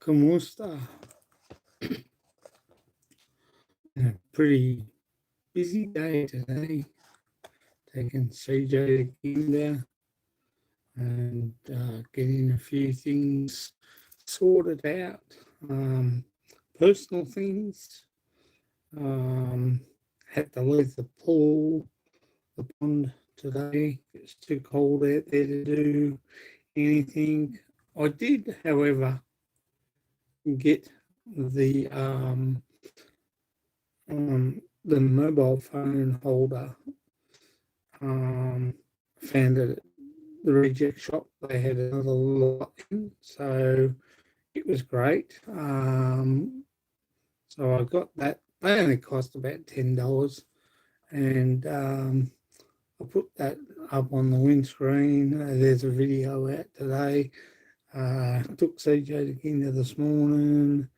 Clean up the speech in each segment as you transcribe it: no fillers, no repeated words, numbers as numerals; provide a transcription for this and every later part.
¿Cómo está? A pretty busy day today. Taking CJ to Kinder and getting a few things sorted out. Personal things. Um, had to leave the pool, the pond today. It's too cold out there to do anything. I did, however, get the the mobile phone holder. Found it at the reject shop. They had another lot in, so it was great. So I got that. They only cost about $10, and I put that up on the windscreen. There's a video out today. Took CJ to Kinder this morning.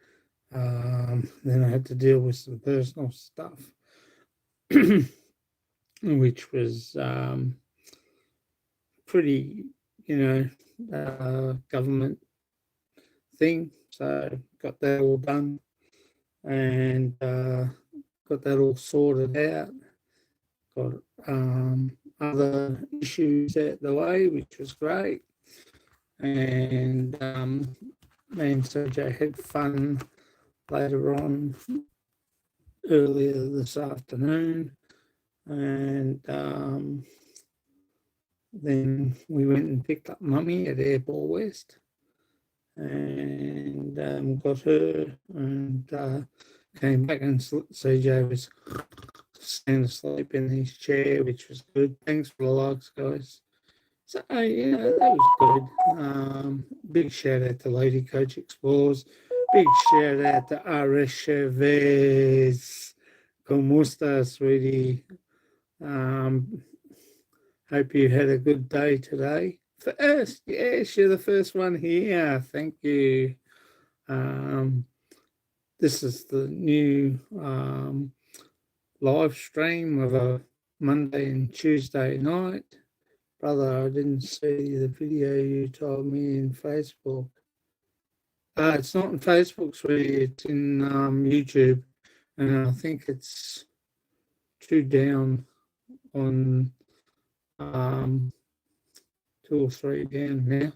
Then I had to deal with some personal stuff, which was pretty, government thing. So got that all done and got that all sorted out. Got other issues out the way, which was great. And me and CJ had fun later on earlier this afternoon. And then we went and picked up Mummy at Airport West and got her and came back and CJ was staying asleep in his chair, which was good. Thanks for the likes, guys. So, that was good. Big shout out to Lady Coach Explorers. Big shout out to RS Chavez. ¿Cómo estás, sweetie? Hope you had a good day today. First, yes, you're the first one here. Thank you. This is the new live stream of a Monday and Tuesday night. Brother, I didn't see the video you told me in Facebook. It's not in Facebook, sweetie. It's in YouTube. And I think it's 2 down on 2 or 3 down now.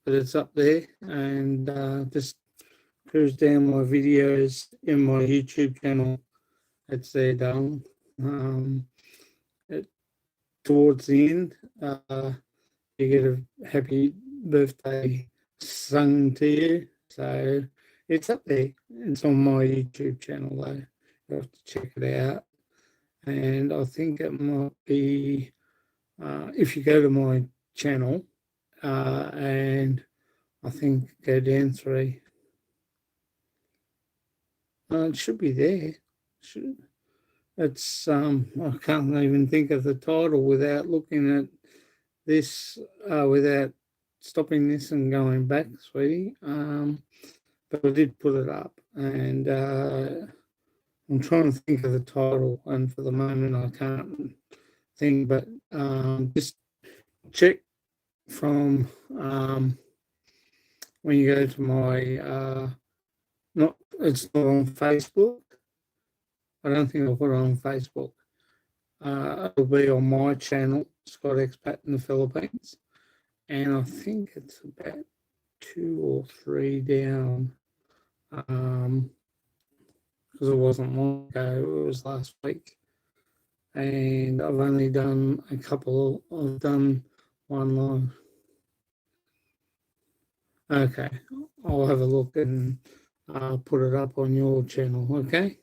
But it's up there, and just cruise down my videos in my YouTube channel. It's there, darling. Towards the end, you get a happy birthday sung to you. So it's up there. It's on my YouTube channel, though. You have to check it out. And I think it might be, if you go to my channel, and I think go down 3. It should be there. It's I can't even think of the title without looking at this, without stopping this and going back, sweetie. But I did put it up, and I'm trying to think of the title, and for the moment I can't think. But just check from when you go to my it's not on Facebook. I don't think I'll put it on Facebook. It'll be on my channel, Scott Expat in the Philippines, and I think it's about 2 or 3 down, because it wasn't long ago, it was last week, and I've only done a couple. I've done one live. Okay, I'll have a look and put it up on your channel, okay?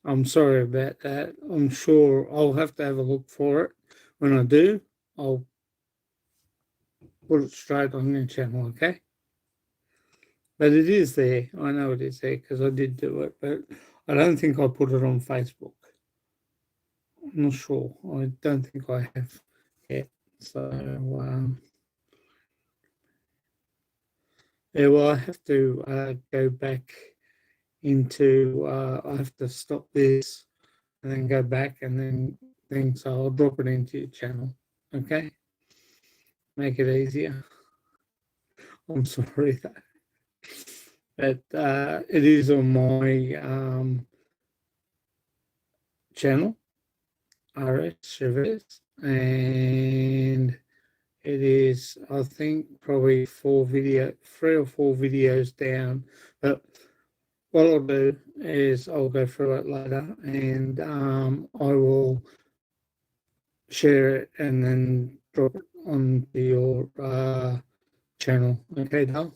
I'm sorry about that. I'm sure I'll have to have a look for it. When I do, I'll put it straight on your channel, okay? But it is there. I know it is there because I did do it, but I don't think I put it on Facebook. I'm not sure. I don't think I have yet. So, yeah, well, I have to go back into, I have to stop this and then go back and then so I'll drop it into your channel, okay? Make it easier. I'm sorry, but it is on my channel, RS Chavez, and it is, I think, probably 3 or 4 videos down. But what I'll do is I'll go through it later, and I will share it and then drop it onto your channel. Okay, Dale?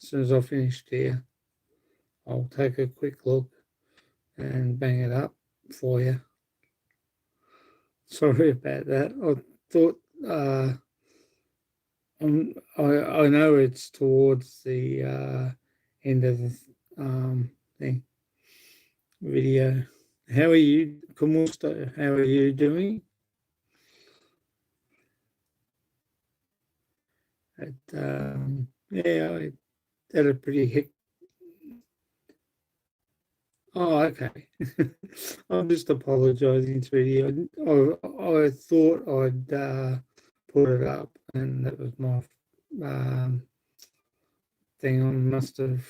As soon as I finished here, I'll take a quick look and bang it up for you. Sorry about that. I thought I know it's towards the end of the thing video. How are you, Kumusta? How are you doing? Yeah, I had a pretty hectic. Oh, okay. I'm just apologising to you. I thought I'd put it up, and that was my thing. I mustn't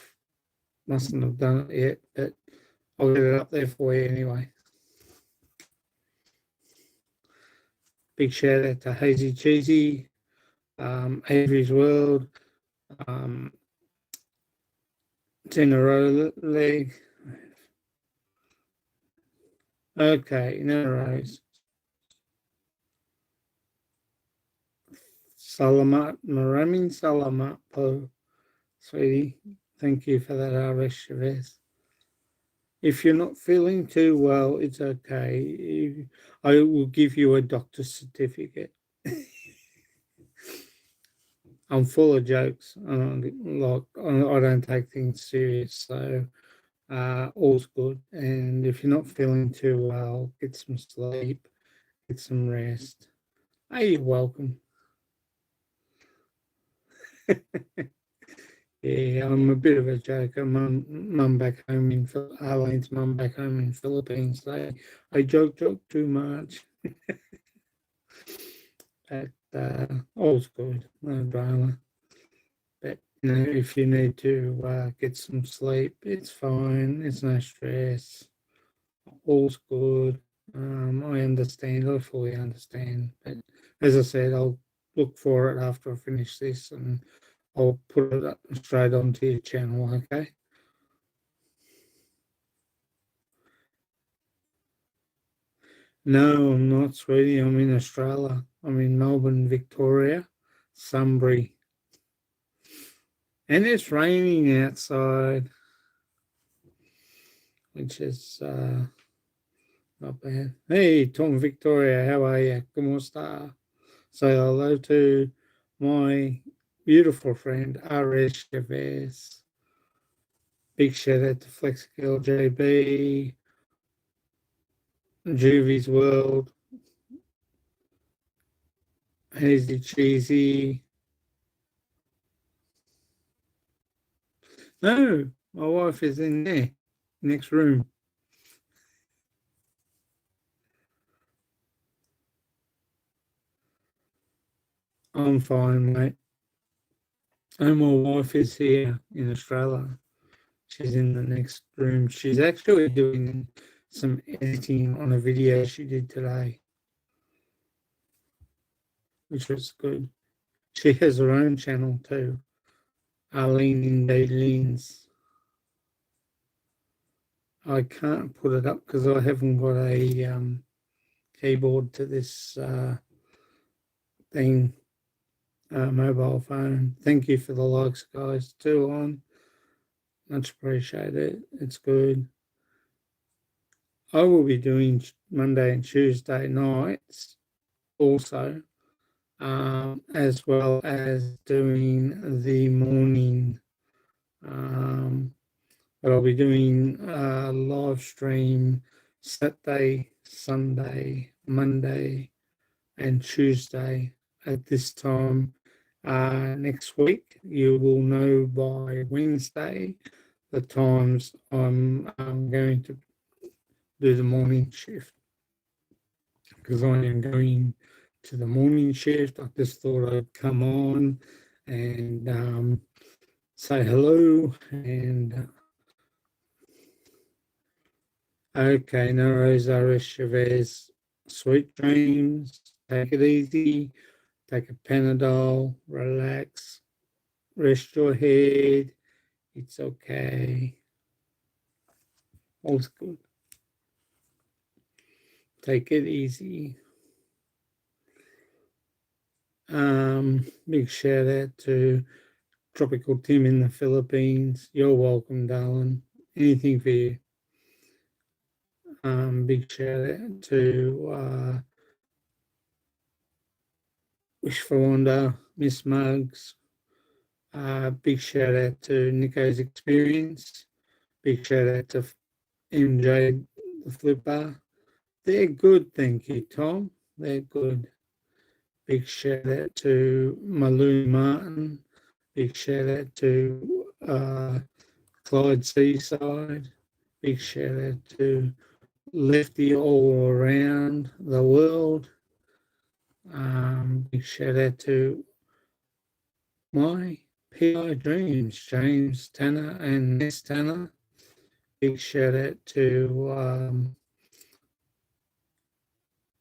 have done it yet, but I'll get it up there for you anyway. Big shout out to Hazy Cheesy, Avery's World, Tenero Leg. Okay, no worries. Salamat, Maraming Salamat po, sweetie. Thank you for that, RS Chavez. If you're not feeling too well, it's okay. I will give you a doctor's certificate. I'm full of jokes. I don't take things serious, so all's good. And if you're not feeling too well, get some sleep, get some rest. Hey, you're welcome. Yeah, I'm a bit of a joker. Mum back home in Arlene's mum back home in Philippines. I joke too much. But all's good, no drama. But if you need to get some sleep, it's fine. It's no stress. All's good. I understand. I fully understand. But as I said, I'll look for it after I finish this, and I'll put it up straight onto your channel. Okay. No, I'm not, sweetie. I'm in Australia. I'm in Melbourne, Victoria, Sunbury. And it's raining outside, which is not bad. Hey, Tom Victoria, how are you? ¿Cómo está? Say hello to my beautiful friend, R.S. Chavez. Big shout out to FlexGirl JB, Juvie's World, Hazy Cheesy. No, my wife is in there, next room. I'm fine, mate. And my wife is here in Australia. She's in the next room. She's actually doing some editing on a video she did today, which was good. She has her own channel too, Arlene Indeed Leans. I can't put it up because I haven't got a keyboard to this thing, mobile phone. Thank you for the likes, guys. 2 on. Much appreciated. It's good. I will be doing Monday and Tuesday nights also, as well as doing the morning. But I'll be doing a live stream Saturday, Sunday, Monday, and Tuesday at this time. Next week, you will know by Wednesday the times I'm going to do the morning shift, because I am going to the morning shift. I just thought I'd come on and say hello. And okay, Narose Irish Chavez, sweet dreams, take it easy, take a Panadol, relax, rest your head, it's okay, all's good, take it easy. Big shout out to Tropical Tim in the Philippines. You're welcome, darling. Anything for you. Big shout out to Wish for Wanda, Miss Muggs. Big shout out to Nico's Experience. Big shout out to MJ the Flipper. They're good, thank you, Tom. They're good. Big shout out to Malou Martin. Big shout out to Clyde Seaside. Big shout out to Lefty all around the world. Big shout out to my PI Dreams, James Tanner and Ness Tanner. Big shout out to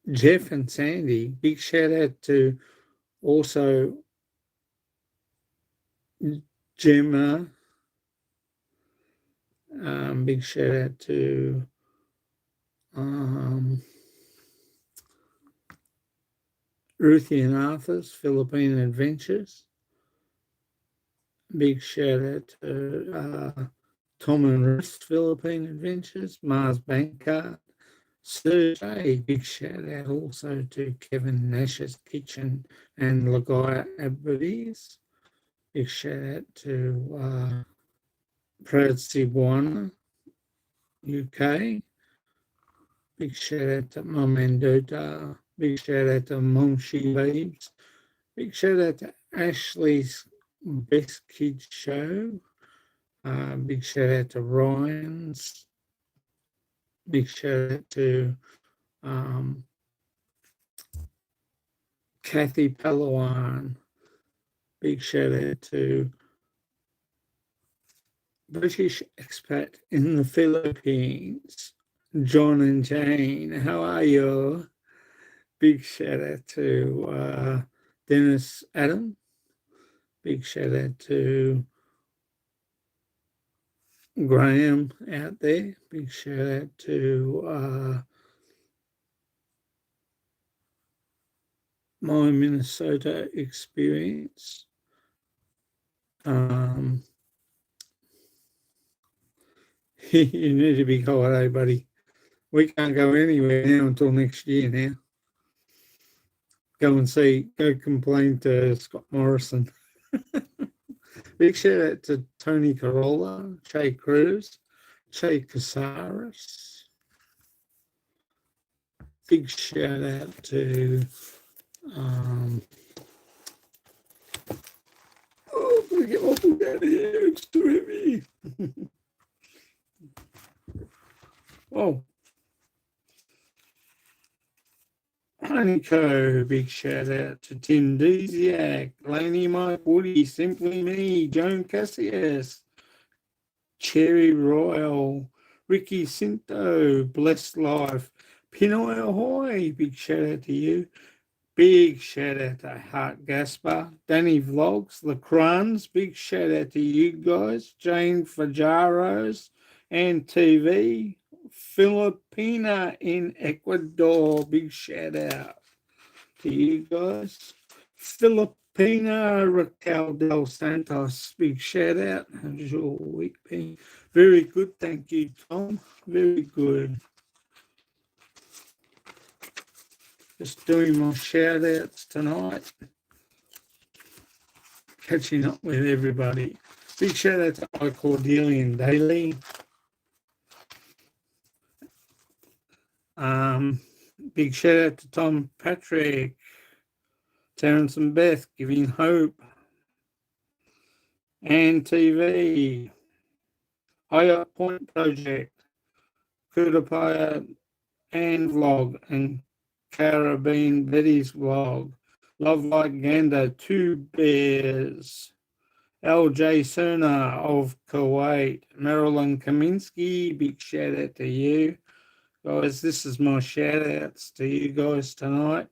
Jeff and Sandy. Big shout out to also Gemma. Big shout out to Ruthie and Arthur's Philippine Adventures. Big shout out to Tom and Ruth's Philippine Adventures, Mars Bankcard, Sergey. Big shout out also to Kevin Nash's Kitchen and Lagaya Abadies. Big shout out to Proud Cebuana, UK. Big shout out to Mum and Dota. Big shout out to Mum She Babes. Big shout out to Ashley's Best Kids Show. Big shout out to Ryan's. Big shout out to Kathy Palawan. Big shout out to British expat in the Philippines, John and Jane. How are you? Big shout out to Dennis Adam. Big shout out to Graham out there. Big shout out to my Minnesota experience. You need to be holiday, buddy. We can't go anywhere now until next year now. Go complain to Scott Morrison. Big shout out to Tony Corolla, Che Cruz, Che Casares. Big shout out to oh, I'm gonna get my book out of here, it's too heavy. Oh, Honeyco, big shout out to Tim Deziak, Laney Mike Woody, Simply Me, Joan Cassius, Cherry Royal, Ricky Cinto, Blessed Life, Pinoy Ahoy, big shout out to you. Big shout out to Hart Gaspar, Danny Vlogs, Lacrans, big shout out to you guys, Jane Fajaros, and TV, Filipina in Ecuador, big shout out to you guys. Filipina Raquel del Santos, big shout out. How's your week been? Very good, thank you, Tom. Very good. Just doing my shout outs tonight. Catching up with everybody. Big shout out to iCordelian Daily. Big shout out to Tom Patrick, Terence and Beth, Giving Hope, and TV, Higher Point Project, Kudapaya and Vlog, and Caribbean Betty's Vlog. Love Like Gander, Two Bears, LJ Cerna of Kuwait, Marilyn Kaminsky, big shout out to you. Guys, this is my shout outs to you guys tonight.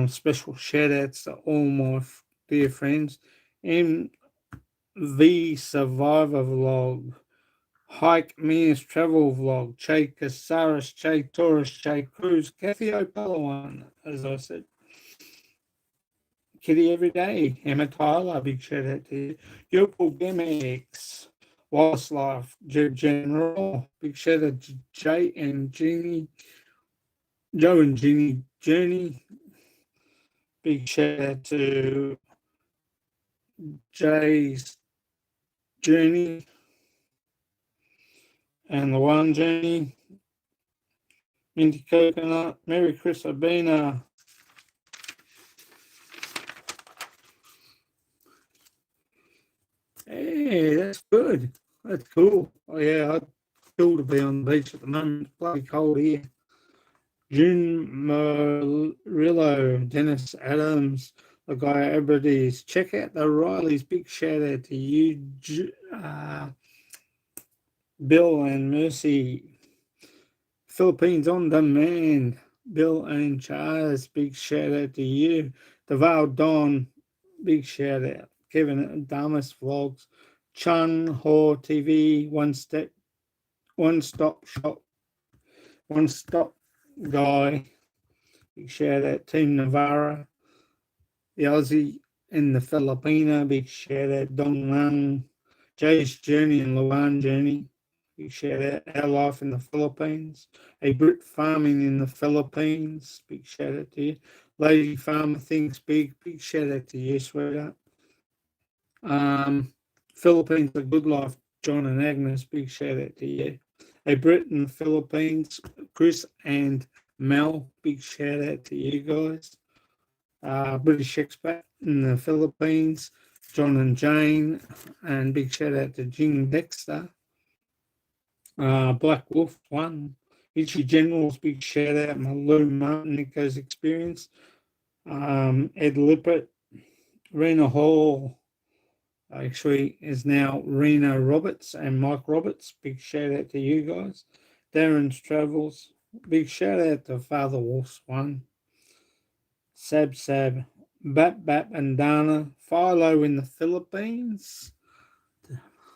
Special shout outs to all my dear friends. MV Survivor Vlog, Hike Mears Travel Vlog, Che Casares, Che Torres, Che Cruz, Kathy O'Palawan, as I said. Kitty every day, Emma Tyler, big shout out to you. Yopal Gimmicks, Wallace Life, General, big shout out to Jay and Jeannie, Joe and Jeannie Journey, big shout out to Jay's Journey and the One Journey, Minty Coconut, Merry Chris Abina. Hey, that's good. That's cool. Oh yeah, I'd cool to be on the beach at the moment. It's bloody cold here. June Murillo, Dennis Adams, the guy Aberdees. Check out the Rileys. Big shout out to you, Bill and Mercy. Philippines on Demand, Bill and Charles. Big shout out to you. Deval Don, big shout out. Kevin Damas Vlogs, Chun Ho TV, One Stop Shop, One Stop Guy. Big shout out Team Navarra, the Aussie and the Filipina. Big shout out Dong Lang, Jay's Journey and Luan Journey. Big shout out Our Life in the Philippines, A Brit Farming in the Philippines. Big shout out to you. Lady Farmer Thinks Big. Big shout out to you, sweetheart. Philippines, A Good Life, John and Agnes. Big shout out to you. A Brit in the Philippines, Chris and Mel. Big shout out to you guys. British expat in the Philippines, John and Jane, and big shout out to Jing Dexter. Black Wolf 1, Itchy Generals, big shout out, my Lou Martin, Nico's Experience, Ed Lippert, Rena Hall, actually is now Rena Roberts and Mike Roberts, big shout out to you guys. Darren's Travels, big shout out to Father Wolf's 1, Sab, Bap and Dana, Philo in the Philippines.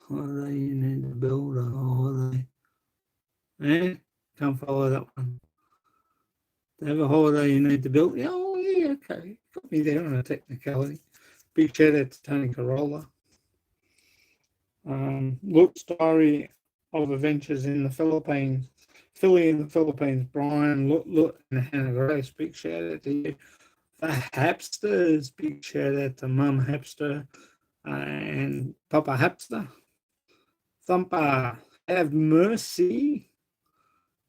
Holiday you need to build a holiday. Can't follow that one. They have a holiday you need to build. Oh, yeah, okay. Got me there on a technicality. Big shout out to Tony Corolla. Luke's Diary of Adventures in the Philippines. Philly in the Philippines. Brian, Look, and Hannah Grace. Big shout out to you. The Hapsters. Big shout out to Mum Hapster and Papa Hapster. Thumper, Have Mercy.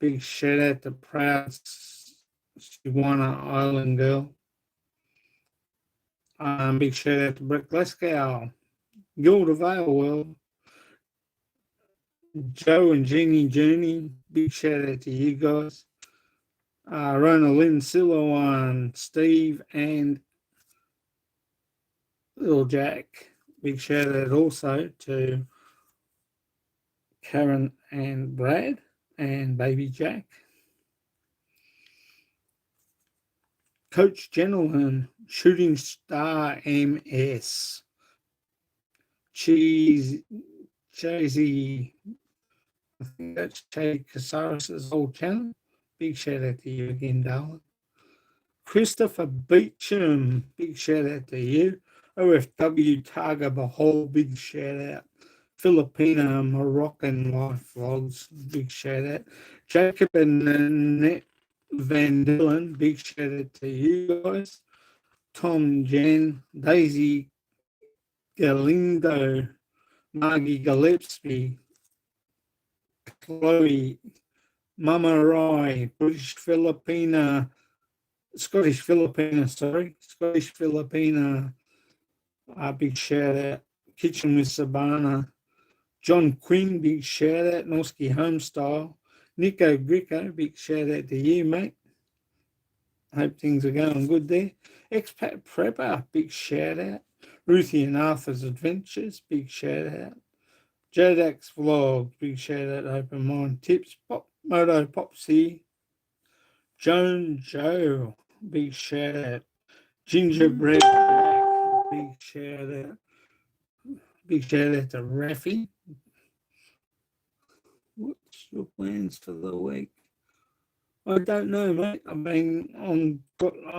Big shout out to Proud Siwana Island Girl. Big shout out to Brett Glasgow. Gilda Vale World. Joe and Jeannie Journey. Big shout out to you guys. Rona Lynn Siloan, Steve and Little Jack. Big shout out also to Karen and Brad and Baby Jack. Coach Gentleman, Shooting Star MS. Cheesy, I think that's Che Casares' old channel. Big shout out to you again, darling. Christopher Beecham, big shout out to you. OFW Targa Bahol, big shout out. Filipino Moroccan Life Vlogs, big shout out. Jacob and Annette Van Dillen, big shout out to you guys. Tom Jen, Daisy Galindo, Margie Gillespie, Chloe, Mama Rai, Scottish Filipina, big shout out. Kitchen with Sabana, John Quinn, big shout out. Norsky Homestyle, Nico Gricko, big shout out to you, mate. Hope things are going good there. Expat Prepper, big shout out. Ruthie and Arthur's Adventures, big shout out. Jodak's Vlog, big shout out. Open Mind Tips, Pop Moto Popsy. Joan Joe, big shout out. Gingerbread Jack, big shout out. Big shout out to Raffy. What's your plans for the week? I don't know, mate. I mean, I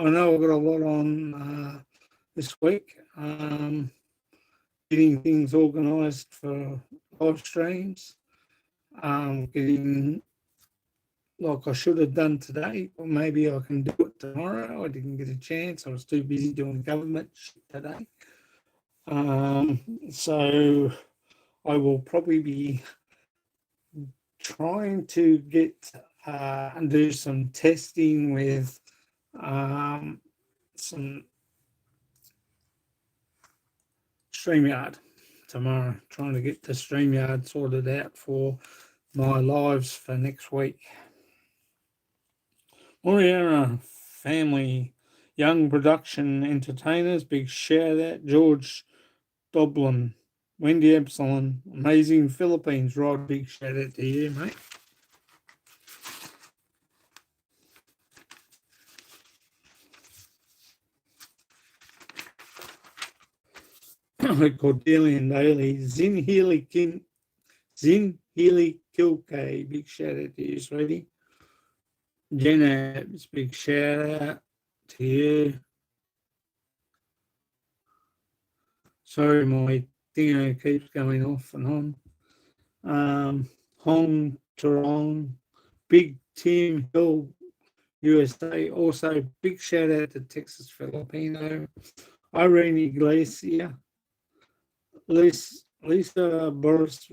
know I've got a lot on this week. Getting things organised for live streams. Getting like I should have done today, or maybe I can do it tomorrow. I didn't get a chance. I was too busy doing government shit today. So I will probably be trying to get and do some testing with some StreamYard tomorrow, trying to get the StreamYard sorted out for my lives for next week. Moriara family, young production entertainers, big shout out. George Doblin, Wendy Epsilon, amazing Philippines, Rod, big shout out to you, mate. Cordelia Daly, Zin Healy Kilkay, big shout out to you, sweetie. Jenna, big shout out to you. Sorry, my thing keeps going off and on. Hong Tarong, Big Tim Hill, USA. Also, big shout out to Texas Filipino. Irene Iglesias, Lisa Boris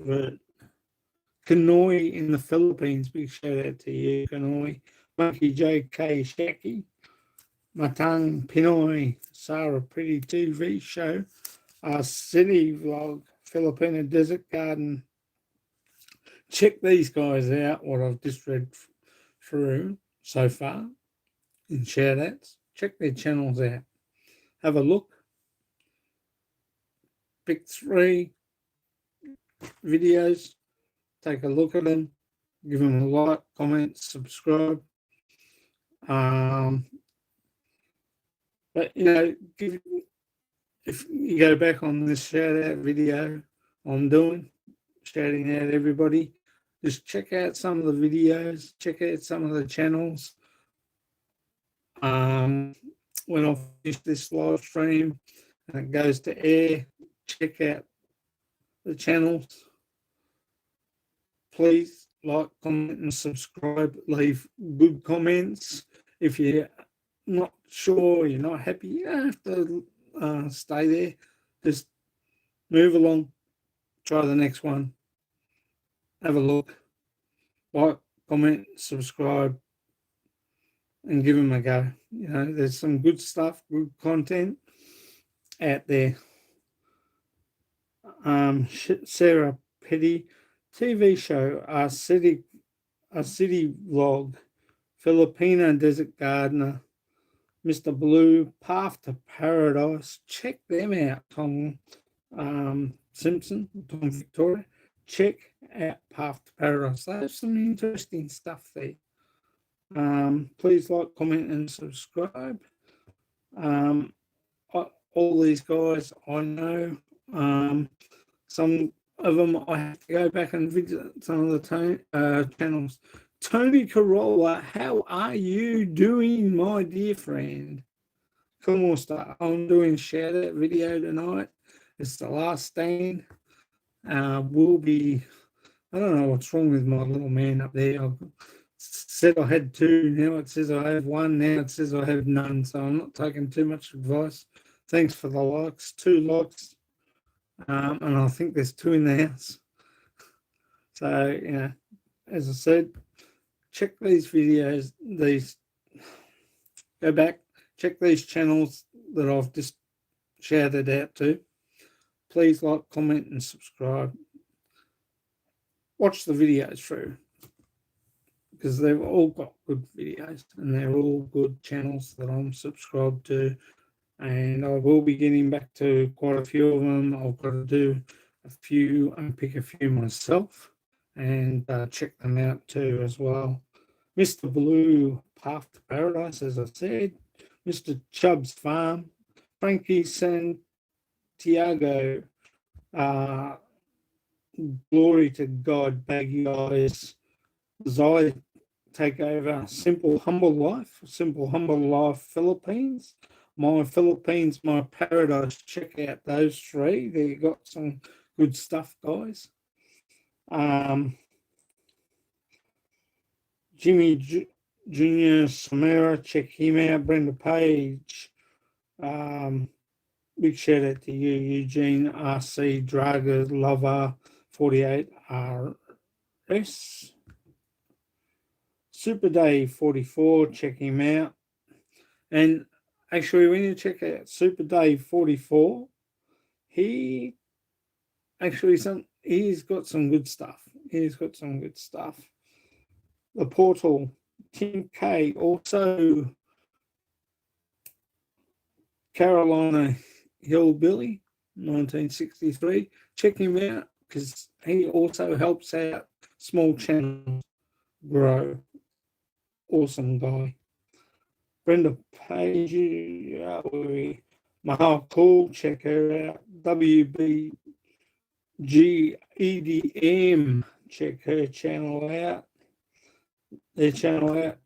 Kanoi in the Philippines. Big shout out to you, Kanoi. Monkey J.K. Shaki. Matang Pinoy, Sarah Pretty TV show. City Vlog, Filipino Desert Garden. Check these guys out, what I've just read through so far in shout outs. Check their channels out. Have a look. Pick 3 videos. Take a look at them. Give them a like, comment, subscribe. But, you know, if you go back on this shout out video I'm doing, shouting out everybody, just check out some of the videos, check out some of the channels. When I finish this live stream and it goes to air, check out the channels. Please like, comment, and subscribe. Leave good comments. If you're not sure, you're not happy, you don't have to stay there. Just move along. Try the next one. Have a look. Like, comment, subscribe, and give them a go. You know, there's some good stuff, good content out there. Sarah Petty, TV show, Our City Vlog, Filipino Desert Gardener, Mr. Blue, Path to Paradise. Check them out, Tom Simpson, Tom Victoria. Check out Path to Paradise. There's some interesting stuff there. Please like, comment, and subscribe. All these guys I know. Some of them I have to go back and visit some of the channels. Tony Corolla, how are you doing, my dear friend? Come on, start. I'm doing a shout out video tonight. It's the last stand. Will be. I don't know what's wrong with my little man up there. I said I had 2. Now it says I have 1. Now it says I have none. So I'm not taking too much advice. Thanks for the likes. 2 likes. And I think there's 2 in the house. So, you know, as I said, check these videos, go back, check these channels that I've just shouted out to. Please like, comment, and subscribe. Watch the videos through. because they've all got good videos and they're all good channels that I'm subscribed to. And I will be getting back to quite a few of them. I've got to do a few, unpick a few myself and check them out too as well. Mr. Blue Path to Paradise, as I said, Mr. Chubb's Farm, Frankie Santiago, uh, Glory to God, Baggy Eyes, Zai Takeover, Simple Humble Life, Philippines, My Philippines, My Paradise. Check out those three. They got some good stuff, guys. Jimmy Junior Samara, check him out. Brenda Page. Big shout out to you, Eugene RC Draga Lover 48RS. Super Day 44, check him out. And actually, when you check out Super Day 44, he's got some good stuff. He's got some good stuff. The Portal, Tim K, also Carolina Hillbilly, 1963. Check him out because he also helps out small channels grow. Awesome guy. Brenda Page, Mahal Cool, check her out. WBGEDM, check her channel out. Their channel out.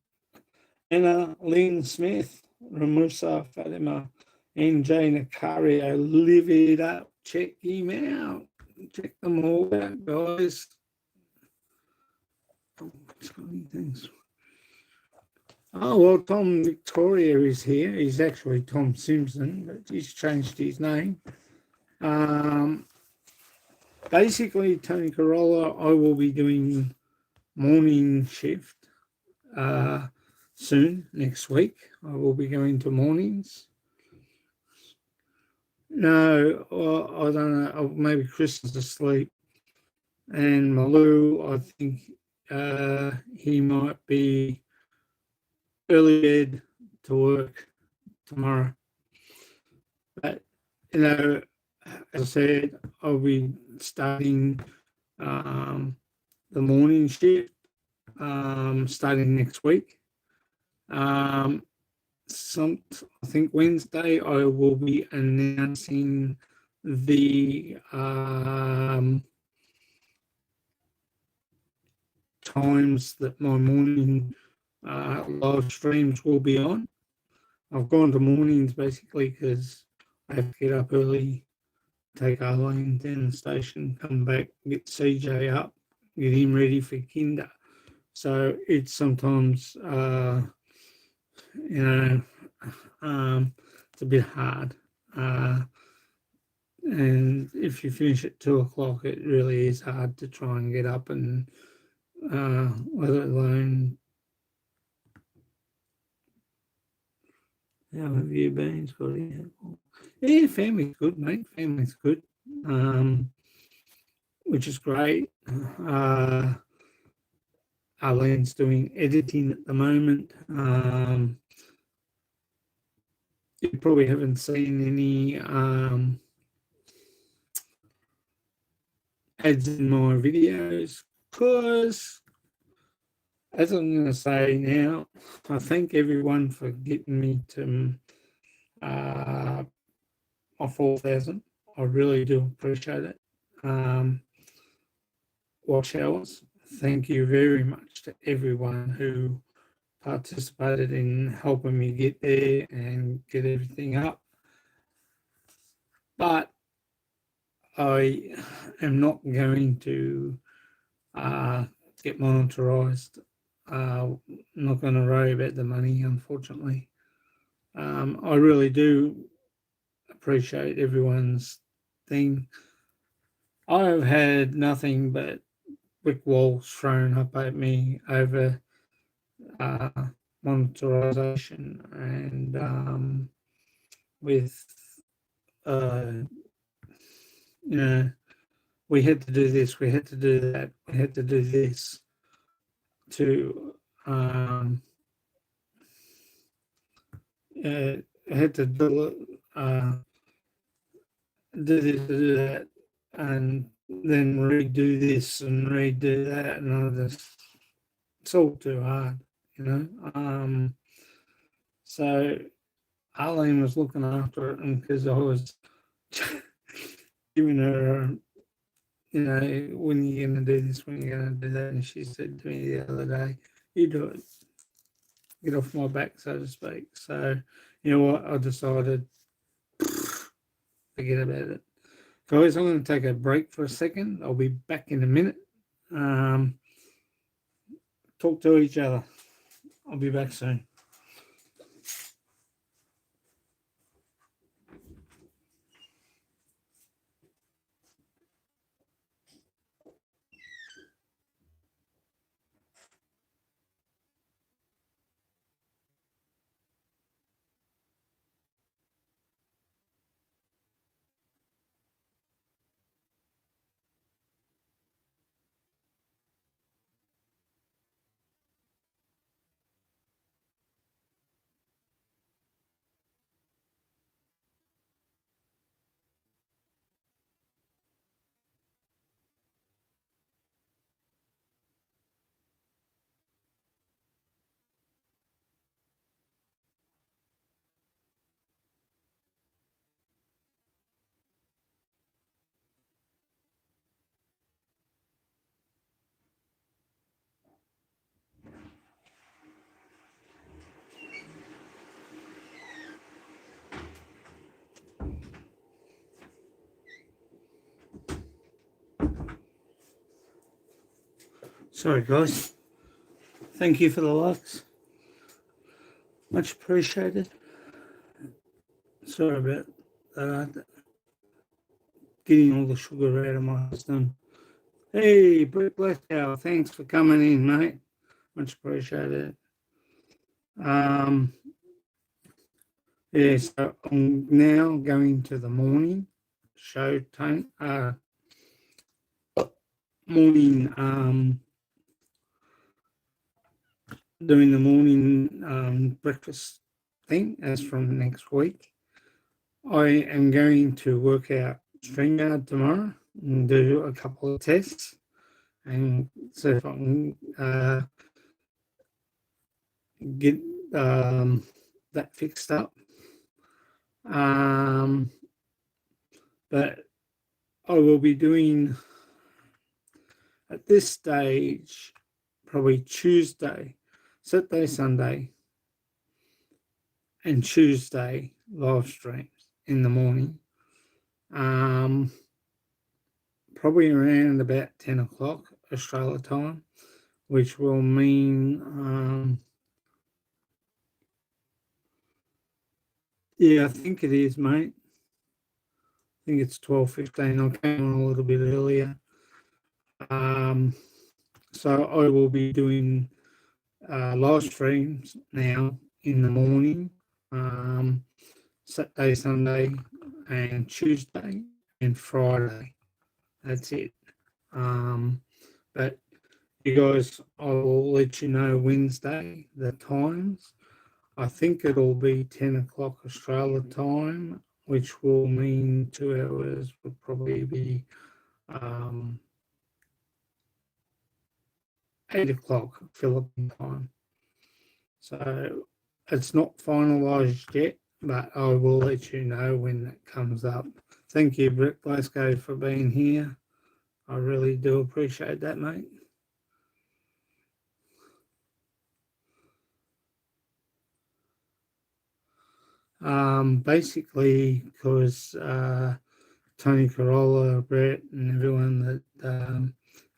Anna Lynn Smith, Ramusa Fatima, and Jay Nakario, live it up. Check him out. Check them all out, guys. Thanks. Oh, well, Tom Victoria is here. He's actually Tom Simpson, but he's changed his name. Basically, Tony Corolla, I will be doing morning shift soon, next week. I will be going to mornings. No, I don't know. Maybe Chris is asleep. And Malou, I think he might be early bed to work tomorrow. But, as I said, I'll be starting the morning shift starting next week. I think Wednesday I will be announcing the times that my morning live streams will be on. I've gone to mornings basically because I have to get up early, take Arlene down the station, come back, get CJ up, get him ready for kinder. So it's sometimes, it's a bit hard. And if you finish at 2:00, it really is hard to try and get up and let alone. How have you been, Scotty? Yeah, family's good, mate. Family's good, which is great. Arlene's doing editing at the moment. You probably haven't seen any ads in my videos because, as I'm going to say now, I thank everyone for getting me to my 4,000. I really do appreciate it. Watch hours. Thank you very much to everyone who participated in helping me get there and get everything up. But I am not going to get monetized. Not going to worry about the money, unfortunately. I really do appreciate everyone's thing. I've had nothing but brick walls thrown up at me over monetization and with we had to do this, we had to do that, we had to do this to um, I had to do this, do that, and then redo this and redo that, and I just, it's all too hard, you know. So Arlene was looking after it, and because I was giving her, you know, when you're going to do this, when you're going to do that, and she said to me the other day, "You do it, get off my back," so to speak. So, you know what? I decided, forget about it. Guys, I'm going to take a break for a second. I'll be back in a minute. Um, talk to each other. I'll be back soon. Sorry, guys. Thank you for the likes. Much appreciated. Sorry about getting all the sugar out of my system. Hey, Brett Blacktower, thanks for coming in, mate. Much appreciated. Yeah, so I'm now going to the morning show, Tony. Morning, doing the morning breakfast thing as from next week. I am going to work out StreamYard tomorrow and do a couple of tests and see if I can get that fixed up. But I will be doing, at this stage, probably Tuesday, Saturday, Sunday, and Tuesday live streams in the morning. Probably around about 10 o'clock Australia time, which will mean, yeah, I think it is, mate. I think it's 12:15. I came on a little bit earlier. So I will be doing live streams now in the morning, Saturday, Sunday, and Tuesday and Friday. That's it. But you guys, I will let you know Wednesday the times. I think it'll be 10 o'clock Australia time, which will mean 2 hours would probably be 8 o'clock Philippine time. So it's not finalised yet, but I will let you know when that comes up. Thank you, Brett Glasgow, for being here. I really do appreciate that, mate. Basically, because Tony Corolla, Brett, and everyone that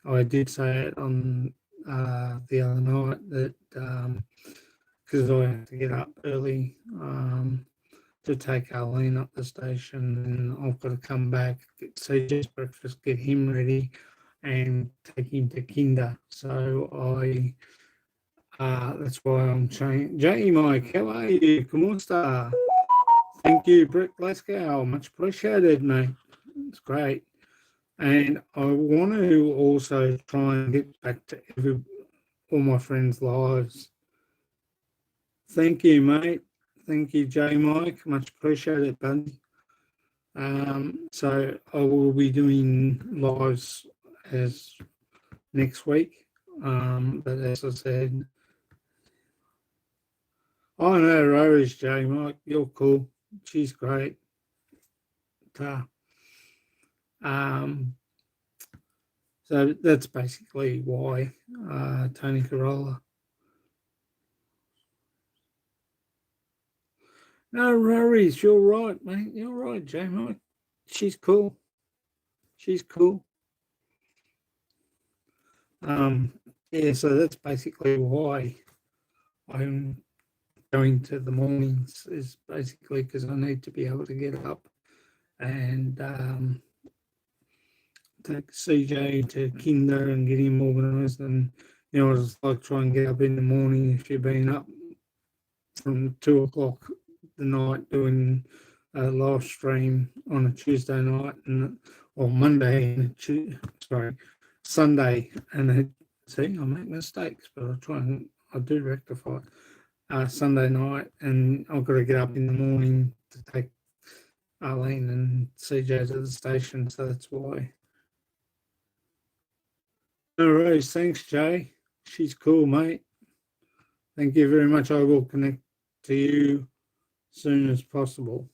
I did say it on the other night that because I have to get up early to take Arlene up the station, and I've got to come back, get CJ's breakfast, get him ready, and take him to kinder. So that's why I'm saying, J. Mike, how are you? ¿Cómo está? Thank you, Brett Glasgow. Much appreciated, mate. It's great. And I want to also try and get back to all my friends' lives. Thank you, mate. Thank you, J Mike. Much appreciated, buddy. So I will be doing lives as next week. But as I said, I know Rose, J Mike. You're cool. She's great. Um, so that's basically why Tony Corolla. No worries. You're right, mate. You're right, J Mike. She's cool. She's cool. Yeah, so that's basically why I'm going to the mornings, is basically because I need to be able to get up and take CJ to kinder and get him organised. And, you know, it's like try and get up in the morning if you've been up from 2 o'clock the night doing a live stream on a Tuesday night or Monday and Sunday. And see, I make mistakes, but I do rectify. Sunday night, and I've got to get up in the morning to take Arlene and CJ to the station, so that's why. No worries. Thanks, Jay. She's cool, mate. Thank you very much. I will connect to you as soon as possible.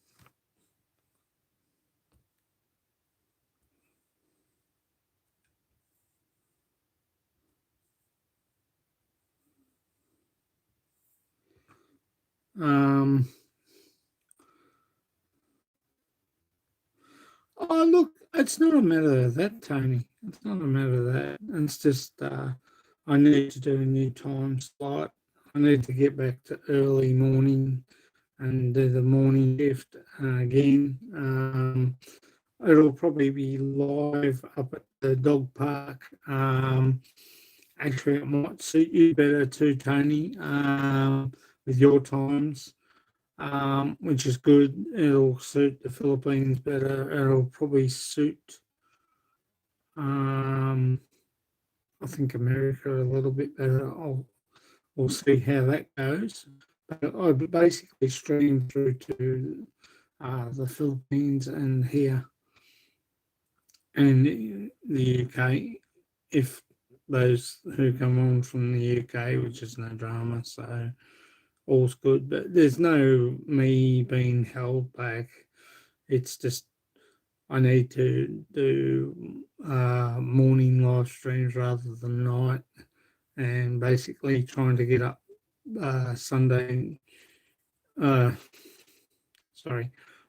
Oh, look, it's not a matter of that, Tony. It's not a matter of that. It's just I need to do a new time slot. I need to get back to early morning and do the morning shift again. It'll probably be live up at the dog park. Actually, it might suit you better too, Tony, with your times, which is good. It'll suit the Philippines better. It'll probably suit, I think, America a little bit better. We'll see how that goes. But I basically stream through to the Philippines and here and the UK, if those who come on from the UK, which is no drama, so all's good. But there's no me being held back. It's just I need to do morning live streams rather than night, and basically trying to get up Sunday,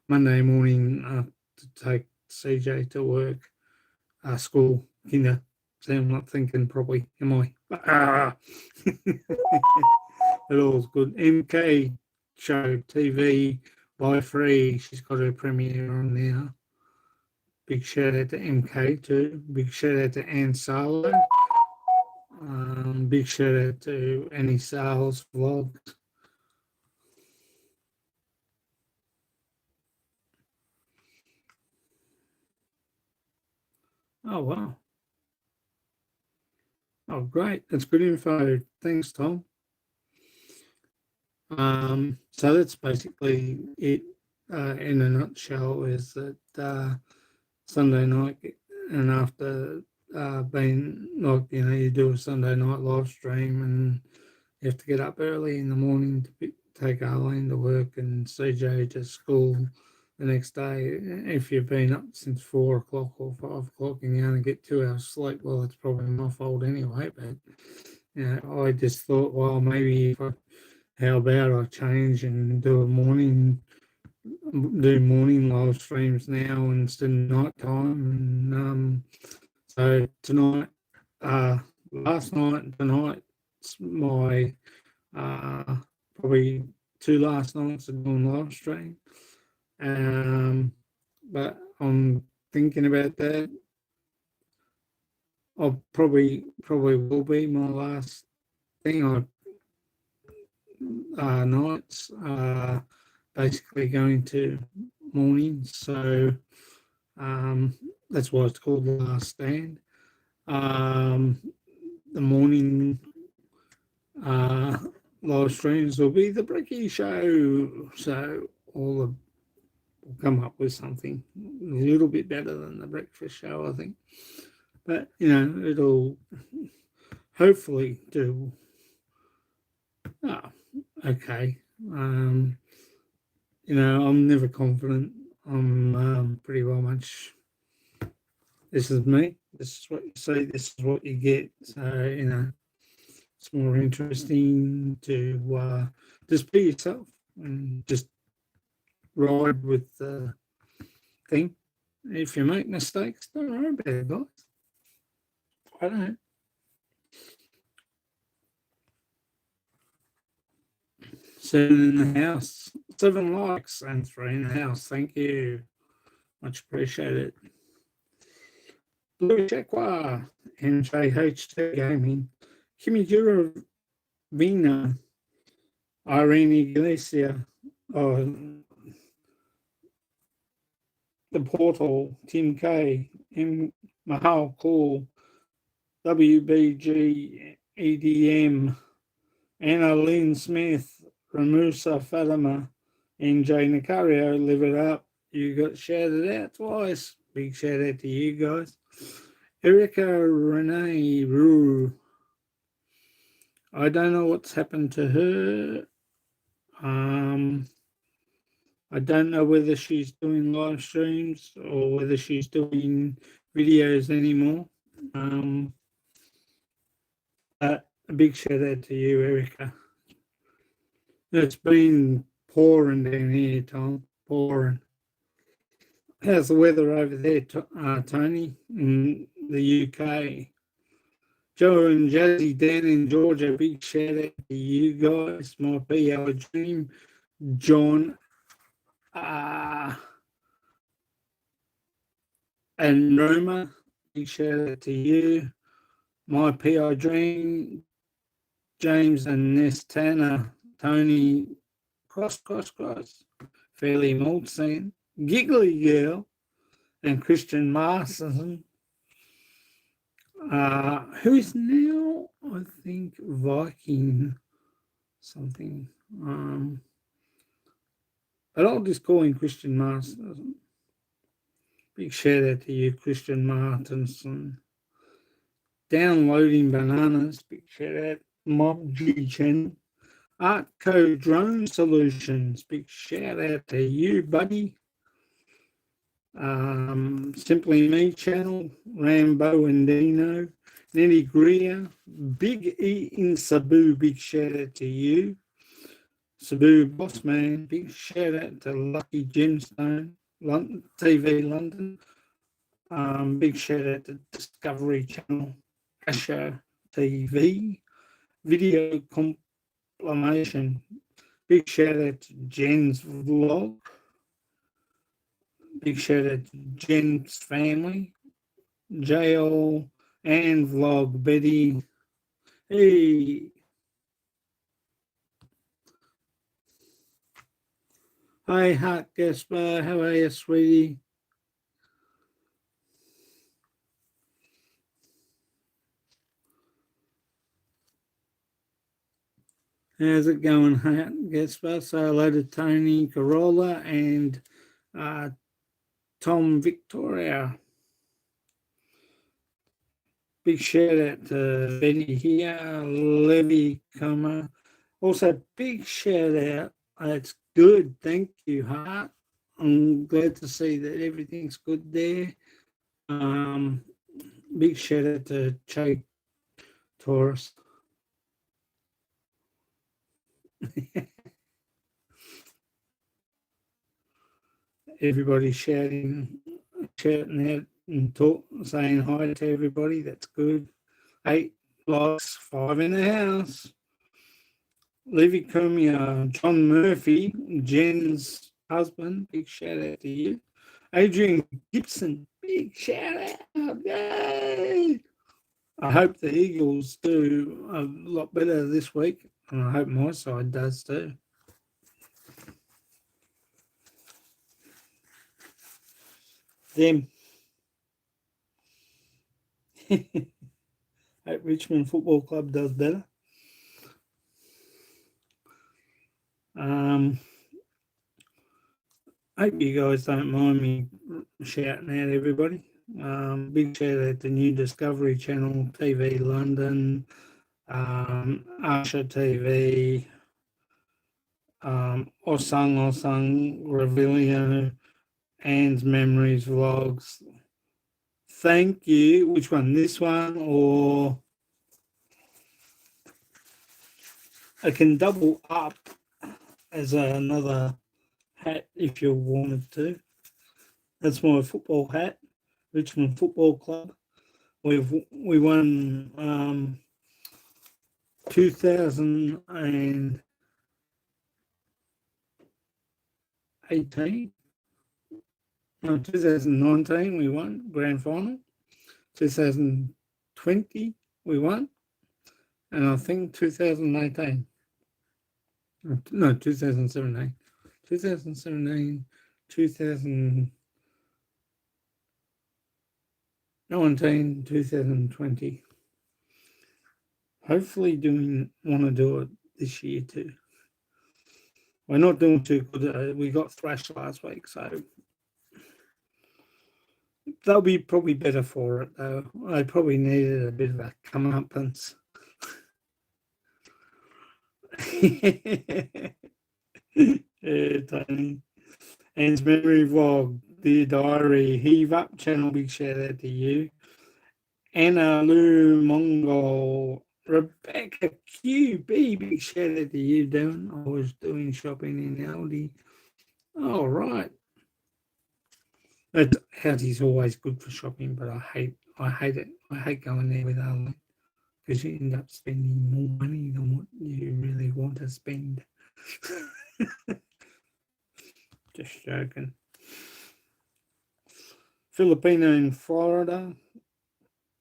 Monday morning to take CJ to work, school, kinder. See, I'm not thinking properly, am I? It all's good. MK show TV by free. She's got her premiere on now. Big shout out to MK too. Big shout out to Anne Salo. Big shout out to Annie Sales vlogs. Oh wow. Oh great. That's good info. Thanks, Tom. So that's basically it in a nutshell, is that Sunday night and after being like, you know, you do a Sunday night live stream and you have to get up early in the morning to take Arlene to work and CJ to school the next day. If you've been up since 4 o'clock or 5 o'clock and you only get 2 hours sleep, well, it's probably my fault anyway. But you know, I just thought, well, maybe how about I change and do morning live streams now instead of night time. And so tonight, last night and tonight, it's my probably 2 last nights of doing live stream. But I'm thinking about that. I'll probably will be my last thing. Nights, basically going to mornings. So that's why it's called The Last Stand. The morning uh, live streams will be the Bricky Show. So all the we'll come up with something a little bit better than the breakfast show, I think. But it'll hopefully do okay. I'm never confident. I'm pretty well much. This is me. This is what you see. This is what you get. So it's more interesting to just be yourself and just ride with the thing. If you make mistakes, don't worry about it, guys. I don't. 7 in the house. 7 likes and 3 in the house. Thank you. Much appreciated. Blue Checkwa, NJH2 Gaming, Kimijura Vina, Irene Iglesias, the Portal, Tim K, M. Mahal Cool, WBG EDM, Anna Lynn Smith, Ramusa Fatima, NJ Nicario, Live It Up. You got shouted out twice. Big shout out to you guys. Erica Renee Rue. I don't know what's happened to her. I don't know whether she's doing live streams or whether she's doing videos anymore. A big shout out to you, Erica. It's been pouring down here, Tom. Pouring. How's the weather over there, Tony, in the UK? Joe and Jazzy Dan in Georgia, big shout out to you guys. My PO dream, John and Roma, big shout out to you. My PO dream, James and Ness Tanner, Tony, cross, Fairly Maltson, Giggly Girl, and Christian Masterson. Who is now, I think, Viking something. But I'll just call him Christian Masterson. Big shout out to you, Christian Martinson. Downloading Bananas, big shout out. Mob G channel. Artco Drone Solutions, big shout out to you, buddy. Simply Me channel, Rambo and Dino, Nelly Greer, Big E in Cebu, big shout out to you. Cebu Boss Man, big shout out to Lucky Gemstone, London, TV London. Big shout out to Discovery Channel, Asha TV, Video Compilation. Big shout out to Jen's Vlog. Big shout out to Jen's family, JL and Vlog, Betty. Hey. Hi, Hart Gaspar. How are you, sweetie? How's it going, Hart Gaspar? So hello to Tony Corolla and Tom Victoria. Big shout out to Betty here, Levy Coma. Also, big shout out. It's good. Thank you, Hart. I'm glad to see that everything's good there. Big shout out to Che Taurus. Everybody shouting out and saying hi to everybody. That's good. 8 likes, 5 in the house. Levy Cumia, John Murphy, Jen's husband. Big shout out to you. Adrian Gibson, big shout out. Yay! I hope the Eagles do a lot better this week, and I hope my side does too. Them. Hope Richmond Football Club does better. Hope you guys don't mind me shouting out everybody. Big shout out to New Discovery Channel, TV London, Asha TV, Osang, Revelio, Anne's Memories Vlogs. Thank you. Which one? This one, or I can double up as another hat if you wanted to. That's my football hat, Richmond Football Club. We won 2018. No, 2019 we won grand final. 2020 we won, and I think 2018. No, 2017. 2017, 2019, 2020. Hopefully want to do it this year too. We're not doing too good. We got thrashed last week, so they'll be probably better for it, though. I probably needed a bit of a comeuppance. Yeah, Tony. Anne's Memory Vlog, Dear Diary, Heave Up channel, big shout out to you. Anna Lou Mongol, Rebecca QB, big shout out to you, Devon. I was doing shopping in Aldi. All right. Aldi's always good for shopping, but I hate it. I hate going there with Aldi because you end up spending more money than what you really want to spend. Just joking. Filipino in Florida,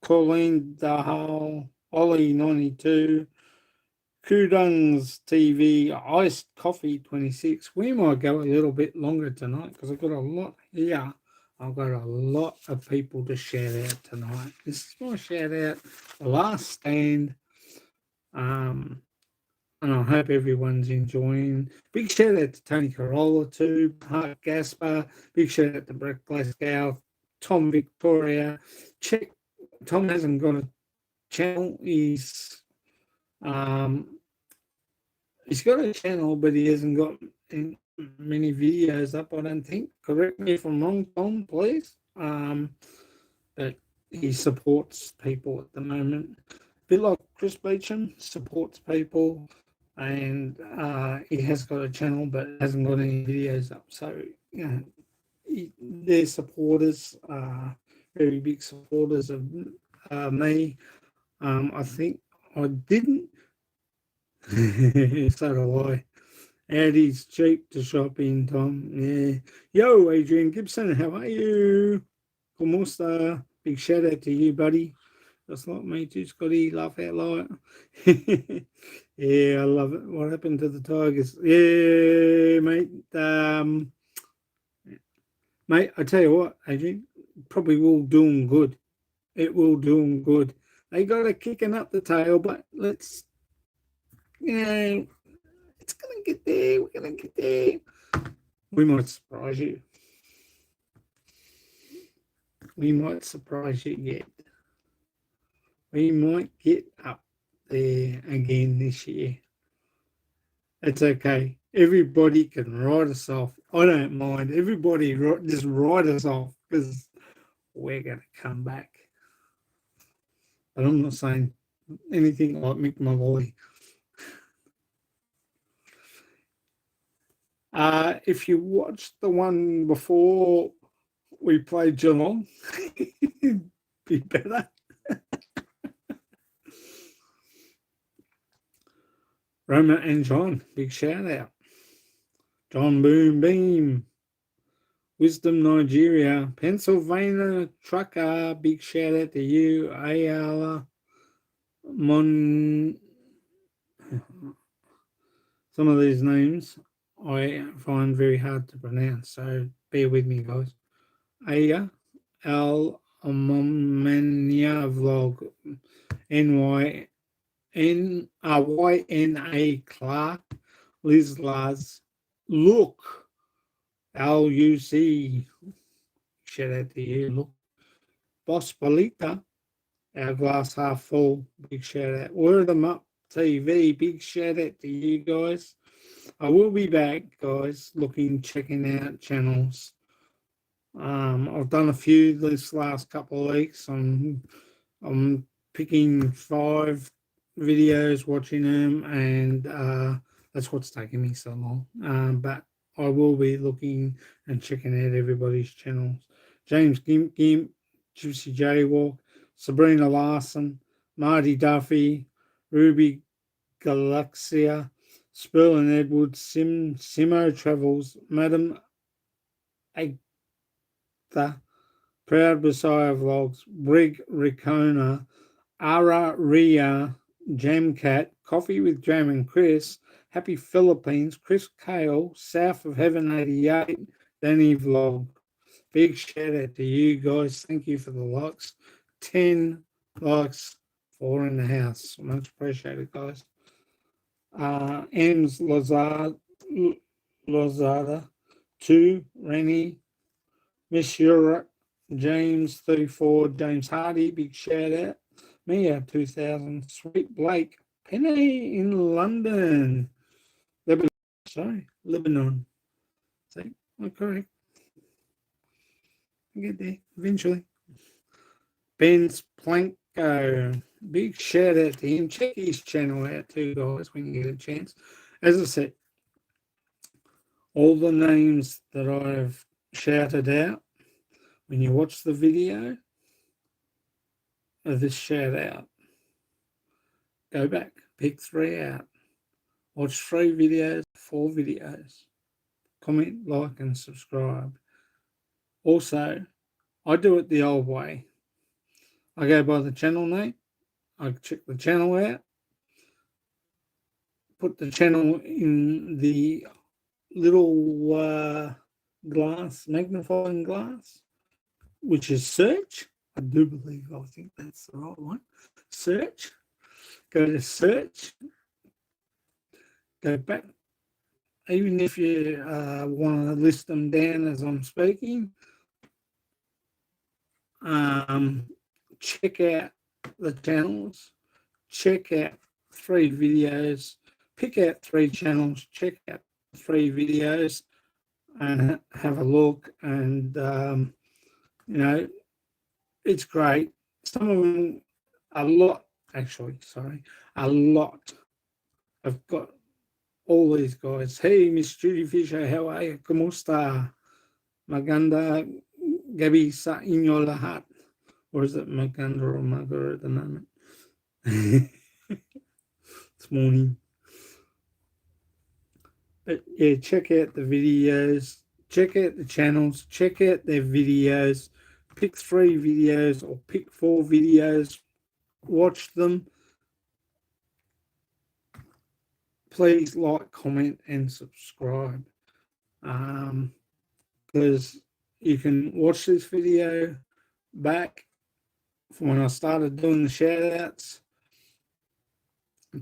Colleen Dahal, Ollie 92, Kudung's TV, Iced Coffee 26. We might go a little bit longer tonight because I've got a lot here. I've got a lot of people to shout out tonight. This is my shout out, The Last Stand. And I hope everyone's enjoying. Big shout out to Tony Corolla too, Mark Gaspar. Big shout out to Brett Glasgow, Tom Victoria. Tom hasn't got a channel. He's got a channel, but he hasn't got many videos up, I don't think. Correct me if I'm wrong, Tom, please. But he supports people at the moment. A bit like Chris Beecham, supports people. And he has got a channel but hasn't got any videos up. So, their supporters are very big supporters of me. I think I didn't. So do I. Aldi's cheap to shop in, Tom. Yeah. Yo, Adrian Gibson, how are you? Como esta? Big shout out to you, buddy. Just like me too, Scotty. Laugh out loud. Yeah, I love it. What happened to the Tigers? Yeah, mate. Mate, I tell you what, Adrian, probably will do them good. It will do them good. They got a kicking up the tail, but let's, it's going to get there. We're going to get there. We might surprise you. We might surprise you yet. We might get up there again this year. It's okay. Everybody can write us off. I don't mind. Everybody just write us off because we're going to come back. But I'm not saying anything like Mick Malloy. If you watched the one before we played Geelong, it'd be better. Roma and John, big shout out. John Boom Beam, Wisdom Nigeria, Pennsylvania Trucker, big shout out to you. Ayala Mon. Some of these names I find very hard to pronounce, so bear with me, guys. Aya Al Amomania Vlog, YNA Clark, Liz Lars, Look, LUC, shout out to you, Look. Boss Polita, our glass half full, big shout out. Word them up TV, big shout out to you guys. I will be back, guys, checking out channels. I've done a few this last couple of weeks. I'm picking 5 videos, watching them, and that's what's taking me so long. But I will be looking and checking out everybody's channels. James Gimp, Juicy Jaywalk, Sabrina Larson, Marty Duffy, Ruby Galaxia, Sperlin Edwards, Simo Travels, Madam Agtha, Proud Messiah Vlogs, Brig Ricona, Ara Ria, Jamcat, Coffee with Jam and Chris, Happy Philippines, Chris Kale, South of Heaven 88, Danny Vlog. Big shout out to you guys. Thank you for the likes. 10 likes, 4 in the house. Much appreciated, guys. Ems Lozada, 2, Rennie, Miss Europe, James 34, James Hardy, big shout out. Mia 2000, Sweet Blake, Penny in London, Lebanon. See, I'm correct. I get there eventually. Ben's Planko, big shout out to him. Check his channel out too, guys, when you get a chance. As I said, all the names that I've shouted out, when you watch the video of this shout out, go back, pick 3 out, watch 3 videos, 4 videos, comment, like, and subscribe. Also, I do it the old way. I go by the channel name, I check the channel out, put the channel in the little glass, magnifying glass, which is search. I think that's the right one. Search. Go to search. Go back. Even if you want to list them down as I'm speaking, check out the channels. Check out 3 videos. Pick out 3 channels. Check out 3 videos and have a look. And, it's great. Some of them, a lot. I've got all these guys. Hey, Miss Judy Fisher, how are you? Kumusta? Maganda Gabi sa inyo lahat. Or is it Maganda or Maga at the moment? This morning. But yeah, check out the videos, check out the channels, check out their videos, pick 3 videos or pick 4 videos, watch them. Please like, comment, and subscribe. Because you can watch this video back from when I started doing the shout outs,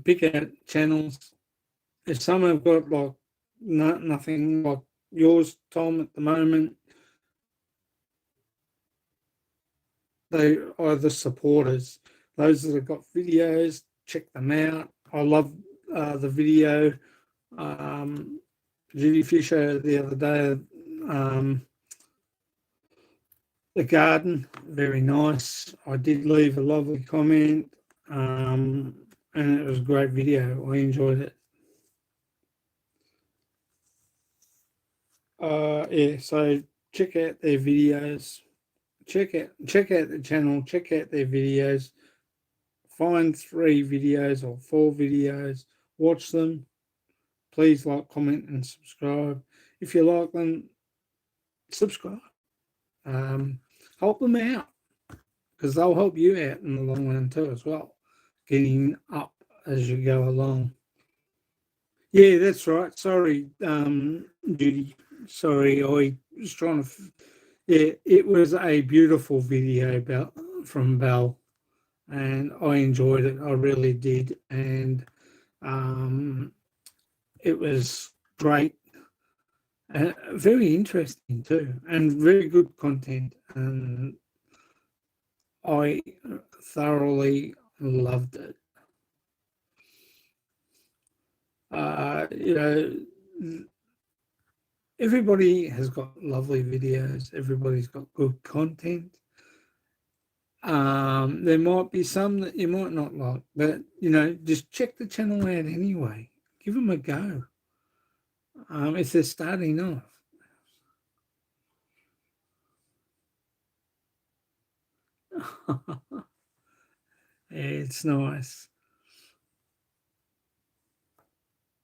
pick out channels. If some have got like nothing like yours, Tom, at the moment, they are the supporters. Those that have got videos, check them out. I love the video. Judy Fisher the other day, the garden, very nice. I did leave a lovely comment, and it was a great video. I enjoyed it. Yeah, so check out their videos. Check out the channel. Check out their videos. Find 3 videos or 4 videos. Watch them. Please like, comment, and subscribe. If you like them, subscribe. Help them out, because they'll help you out in the long run too as well, getting up as you go along. Yeah, that's right. Sorry, Judy. Sorry, I was trying to... Yeah, it was a beautiful video from Belle, and I enjoyed it. I really did. And it was great. Very interesting too, and very good content. And I thoroughly loved it. You know, everybody has got lovely videos. Everybody's got good content. There might be some that you might not like, but you know, just check the channel out anyway. Give them a go. If they're starting off. It's nice.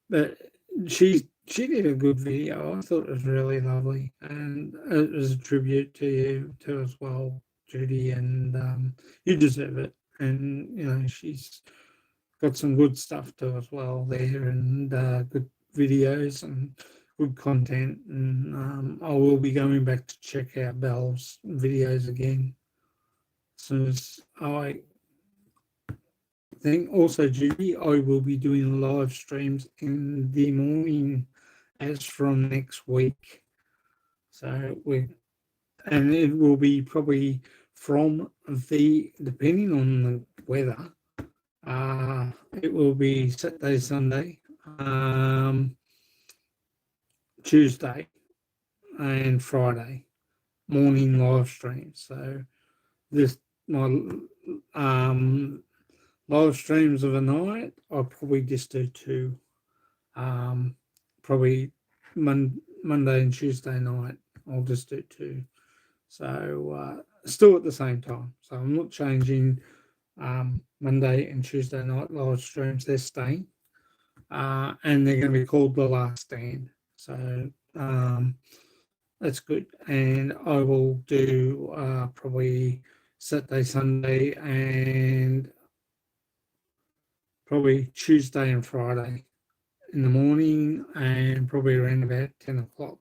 But she did a good video. I thought it was really lovely, and it was a tribute to you too as well, Judy. And you deserve it. And you know she's got some good stuff too as well there, and good videos and good content. And I will be going back to check out Belle's videos again as soon as I think. Also, Judy, I will be doing live streams in the morning as from next week. So and it will be probably from depending on the weather, it will be Saturday, Sunday, Tuesday, and Friday morning live streams. So this my live streams of a night, I'll probably just do two. Probably Monday and Tuesday night, I'll just do two. So still at the same time. So I'm not changing Monday and Tuesday night live streams. They're staying. And they're going to be called The Last Stand. So that's good. And I will do probably Saturday, Sunday, and probably Tuesday and Friday in the morning, and probably around about 10 o'clock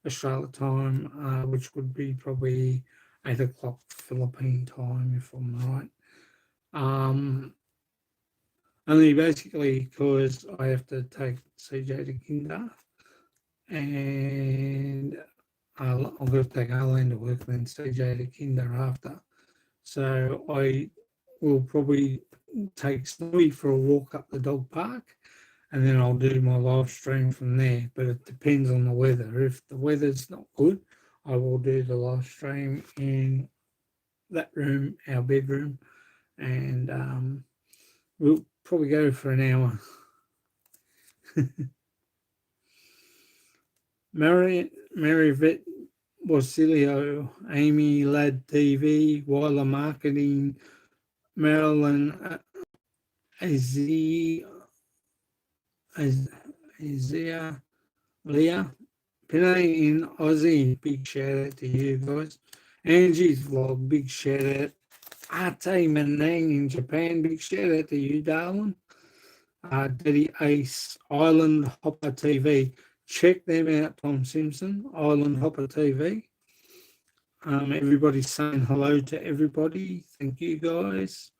Australia time, which would be probably 8 o'clock Philippine time, if I'm right. Only basically because I have to take CJ to kinder, and I've got to take Arlene to work and then CJ to kinder after. So I will probably take Snowy for a walk up the dog park, and then I'll do my live stream from there. But it depends on the weather. If the weather's not good, I will do the live stream in that room, our bedroom, and we'll probably go for an hour. Mary Vet Basilio, Amy Ladd TV, Weiler Marketing, Marilyn Azia, Leah, Pinay in Aussie, big shout out to you guys. Angie's Vlog, big shout out. Arte Manang in Japan, big shout out to you, darling. Daddy Ace, Island Hopper TV. Check them out, Tom Simpson, Island Hopper TV. Everybody's saying hello to everybody. Thank you, guys.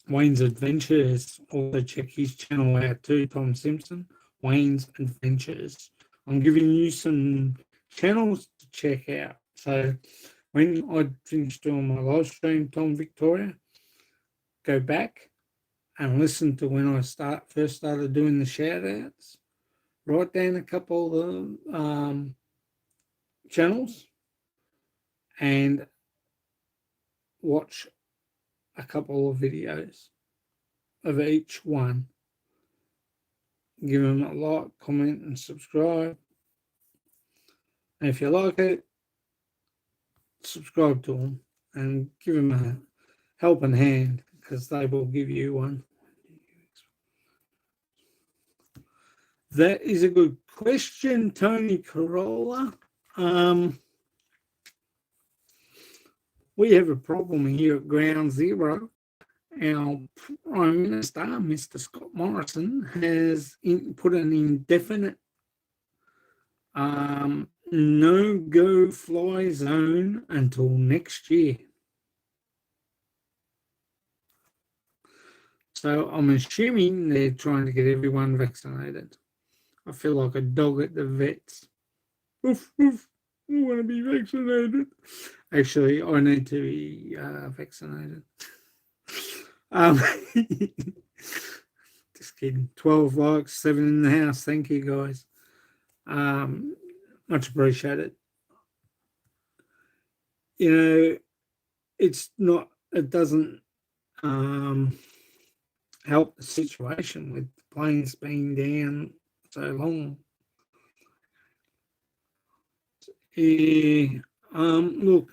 Wayne's Adventures, also check his channel out too, Tom Simpson. Wayne's Adventures. I'm giving you some channels to check out. So when I finish doing my live stream, Tom Victoria, go back and listen to when I first started doing the shout outs. Write down a couple of channels and watch a couple of videos of each one. Give them a like, comment, and subscribe. And if you like it, subscribe to them and give them a helping hand, because they will give you one. That is a good question, Tony Corolla. We have a problem here at Ground Zero. Our Prime Minister, Mr. Scott Morrison, has put an indefinite no-go fly zone until next year. So I'm assuming they're trying to get everyone vaccinated. I feel like a dog at the vets. Oof, oof, I want to be vaccinated. Actually, I need to be vaccinated. Um, just kidding. 12 likes, 7 in the house. Thank you, guys. Much appreciated. You know, it doesn't help the situation with planes being down so long. Yeah, look,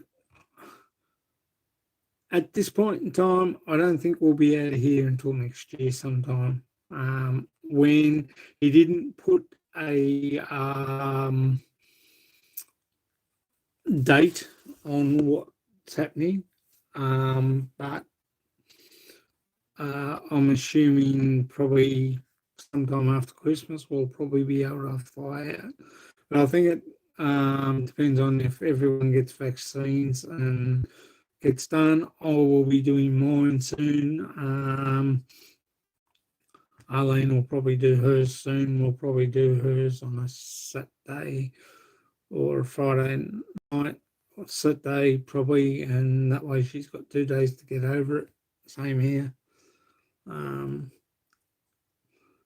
at this point in time, I don't think we'll be out of here until next year sometime. When he didn't put a date on what's happening, but I'm assuming probably sometime after Christmas we'll probably be able to fly out. But I think it depends on if everyone gets vaccines and gets done. I will be doing mine soon. Arlene will probably do hers soon. We'll probably do hers on a Saturday or a Friday night, or Saturday probably, and that way she's got 2 days to get over it. Same here.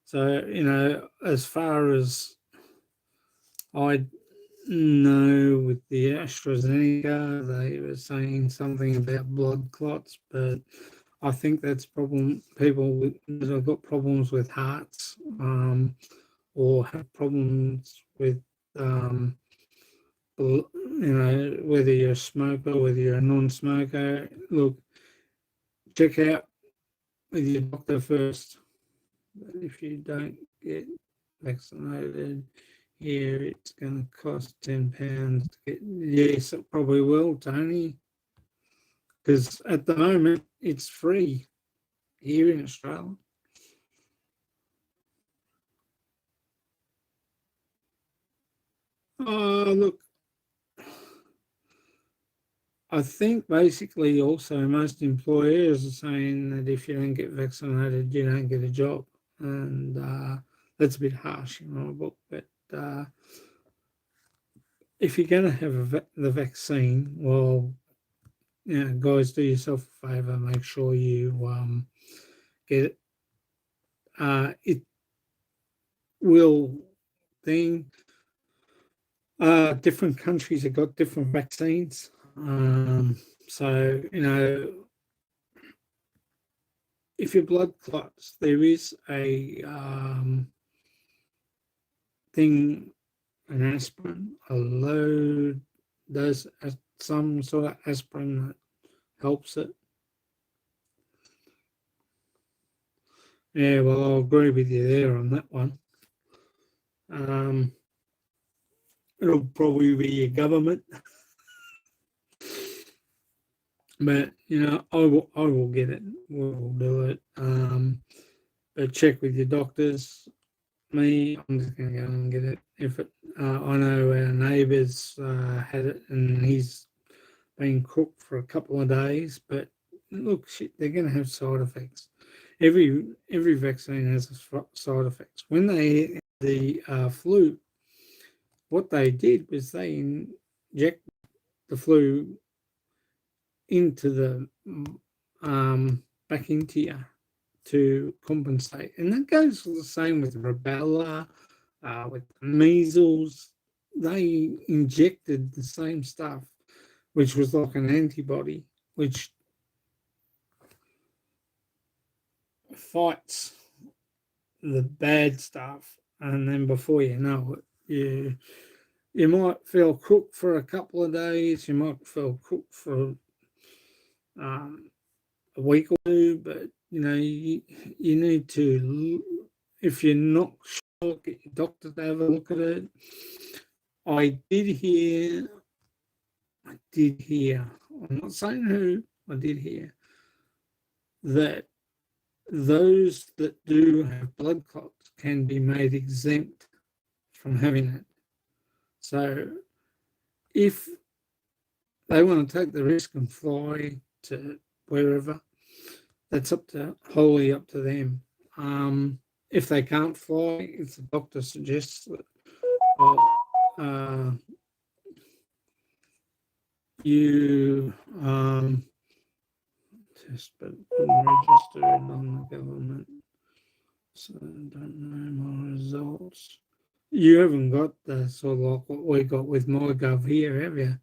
So, you know, as far as I know, with the AstraZeneca, they were saying something about blood clots, but I think that's people that have got problems with hearts, or have problems with, you know, whether you're a smoker, whether you're a non-smoker. Look, check out with your doctor first. If you don't get vaccinated here, it's going to cost £10 to get. Yes, it probably will, Tony, because at the moment it's free here in Australia. Look, I think basically also most employers are saying that if you don't get vaccinated, you don't get a job. And that's a bit harsh in my book. But if you're going to have the vaccine, well, you know, guys, do yourself a favour, make sure you get it. It will thing. Different countries have got different vaccines. So, you know, if your blood clots, there is a thing, an aspirin, a low dose, some sort of aspirin that helps it. Yeah, well, I'll agree with you there on that one. It'll probably be your government. But you know, I will get it. We'll do it. But check with your doctors. Me, I'm just going to go and get it. If it, I know our neighbours had it, and he's been cooked for a couple of days. But look, shit, they're going to have side effects. Every vaccine has side effects. When they had the flu, what they did was they inject the flu into the back into you to compensate, and that goes the same with rubella, with measles. They injected the same stuff, which was like an antibody, which fights the bad stuff, and then before you know it, you might feel crook for a couple of days, you might feel crook for a week or two, but you know, you need to, if you're not sure, get your doctor to have a look at it. I did hear, I'm not saying who, I did hear that those that do have blood clots can be made exempt from having it. So if they want to take the risk and fly to wherever, that's wholly up to them. If they can't fly, if the doctor suggests that you test but registered on the government, so I don't know my results. You haven't got the sort of like what we got with MyGov here, have you?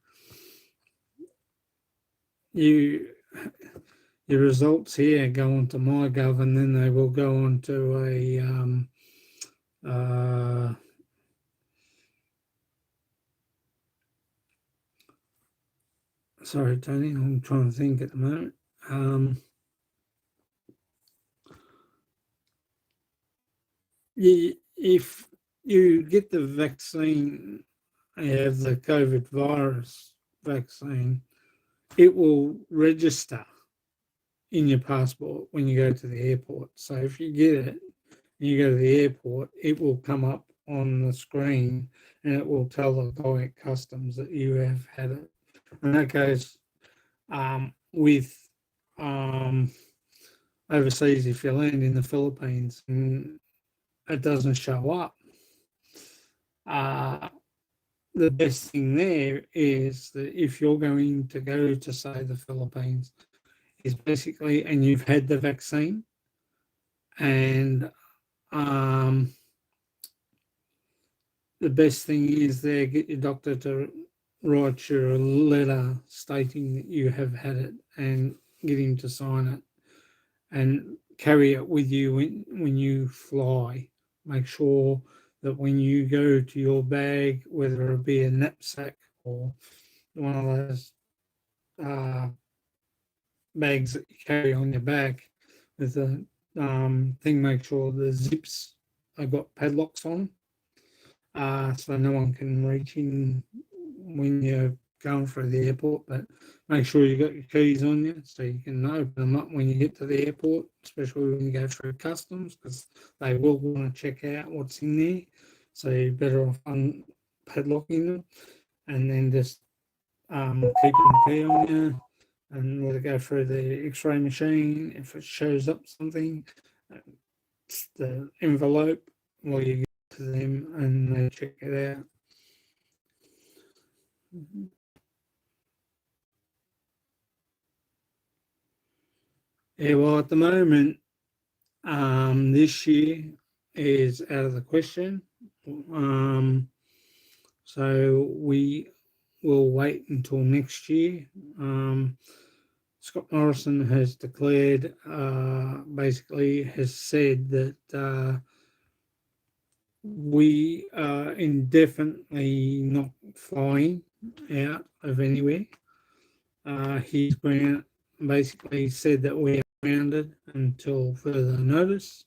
Your results here go on to MyGov, and then they will go on to sorry, Tony, I'm trying to think at the moment. If you get the vaccine, have the COVID virus vaccine, it will register in your passport when you go to the airport. So if you get it and you go to the airport, it will come up on the screen and it will tell the guy at customs that you have had it. And that goes with overseas. If you land in the Philippines and it doesn't show up, the best thing there is that if you're going to go to, say, the Philippines, is basically, and you've had the vaccine, and the best thing is there, get your doctor to write you a letter stating that you have had it and get him to sign it and carry it with you when you fly. Make sure that when you go to your bag, whether it be a knapsack or one of those bags that you carry on your back with a thing, make sure the zips have got padlocks on, so no one can reach in when you're going through the airport. But make sure you got your keys on you so you can open them up when you get to the airport, especially when you go through customs, because they will want to check out what's in there. So you're better off padlocking them and then just keeping the key on you and let it go through the X-ray machine. If it shows up something, it's the envelope, well, you get to them and they check it out. Yeah, well, at the moment, this year is out of the question. So we will wait until next year. Scott Morrison has declared, basically has said that we are indefinitely not flying out of anywhere. He's basically said that we are grounded until further notice.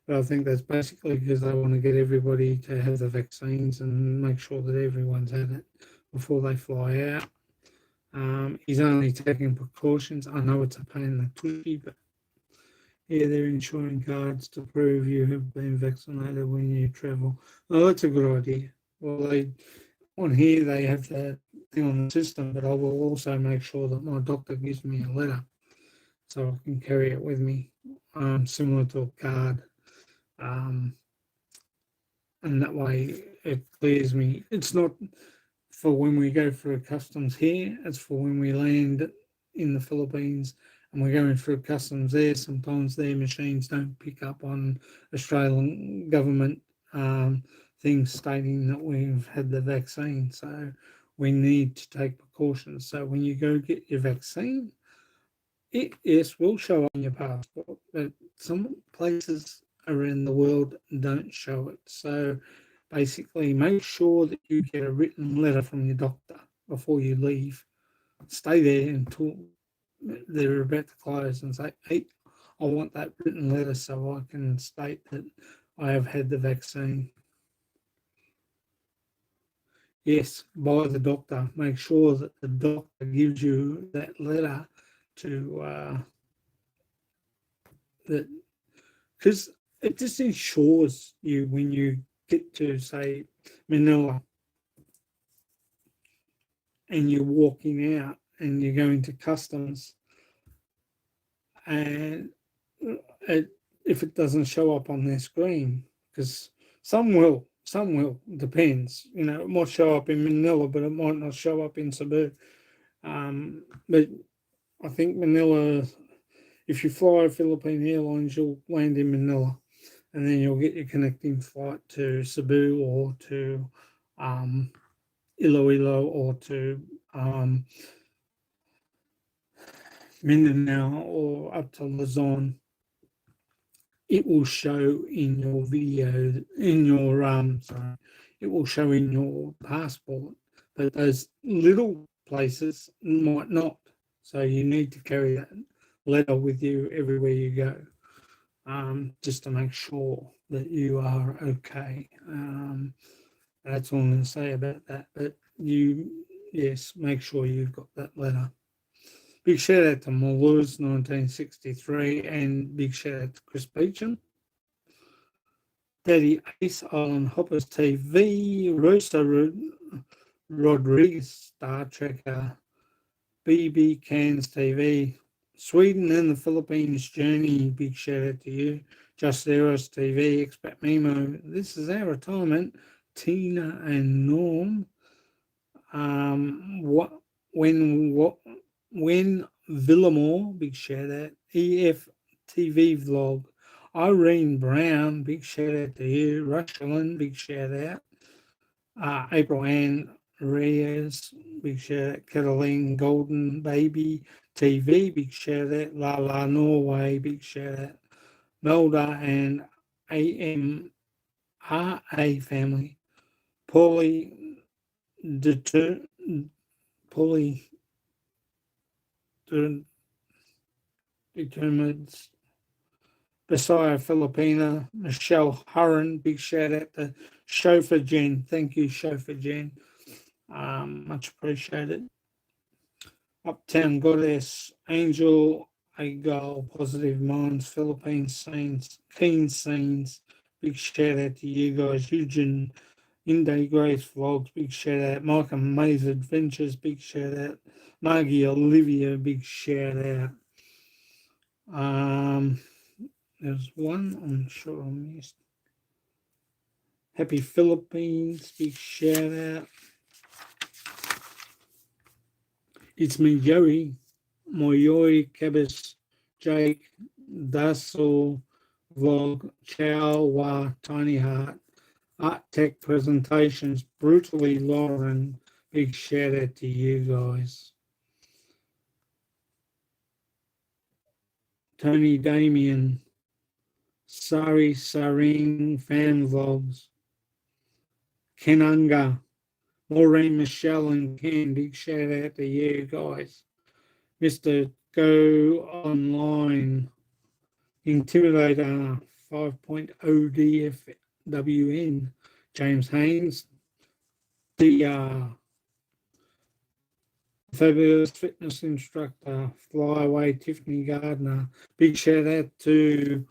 But I think that's basically because they want to get everybody to have the vaccines and make sure that everyone's had it before they fly out. He's only taking precautions. I know it's a pain in the tushy, but yeah, they're insuring cards to prove you have been vaccinated when you travel. Oh, that's a good idea. Well, on here they have that thing on the system, but I will also make sure that my doctor gives me a letter so I can carry it with me, similar to a card. And that way it clears me. It's not for when we go through customs here, it's for when we land in the Philippines and we're going through customs there. Sometimes their machines don't pick up on Australian government things stating that we've had the vaccine. So we need to take precautions. So when you go get your vaccine, it yes will show on your passport, but some places around the world don't show it. So basically, make sure that you get a written letter from your doctor before you leave. Stay there until they're about to close and say, hey, I want that written letter so I can state that I have had the vaccine. Yes, by the doctor. Make sure that the doctor gives you that letter to that, because it just ensures you when you get to, say, Manila and you're walking out and you're going to customs and if it doesn't show up on their screen, because some will, depends. You know, it might show up in Manila, but it might not show up in Cebu. But I think Manila, if you fly Philippine Airlines, you'll land in Manila, and then you'll get your connecting flight to Cebu or to um, Iloilo or to Mindanao or up to Luzon. It will show in your video, in your sorry, it will show in your passport, but those little places might not. So you need to carry that letter with you everywhere you go, just to make sure that you are okay. That's all I'm going to say about that. But yes, make sure you've got that letter. Big shout out to Maluz 1963 and big shout out to Chris Beecham. Daddy Ace Island Hoppers TV, Rosa Rodriguez, Star Trekker, BB Cans TV, Sweden and the Philippines Journey, big shout out to you. Just Eros TV, Expat Memo, This Is Our Retirement, Tina and Norm. When Villamore, big shout out. EF TV vlog. Irene Brown, big shout out to you. Rushlin, big shout out. April Ann Reyes, big shout out. Cataline Golden Baby TV, big shout out. La Norway, big shout out. Melda and AMRA family. Paulie determines Bisaya Filipina, Michelle Hurren, big shout out to Chauffeur Jen. Thank you, Chauffeur Jen. Much appreciated. Uptown Goddess, Angel, A Goal, Positive Minds, Philippine Scenes, Keen Scenes. Big shout out to you guys. Eugene, Inday Grace Vlogs, big shout out. Mike and Maze Adventures, big shout out. Margie Olivia, big shout out. There's one I'm sure I missed. Happy Philippines, big shout out. It's me, Joey, Moyoi, Cabas, Jake, Dasso, Vlog, Chow, Wa, Tiny Heart, Art Tech Presentations, Brutally Lauren, big shout out to you guys. Tony Damien, Sari Saring, Fan Vlogs, Kenanga, Maureen, Michelle, and Ken, big shout out to you guys. Mr. Go Online, Intimidator 5.0 DFWN, James Haynes, DR, Fabulous Fitness Instructor, Flyaway Tiffany Gardner. Big shout out to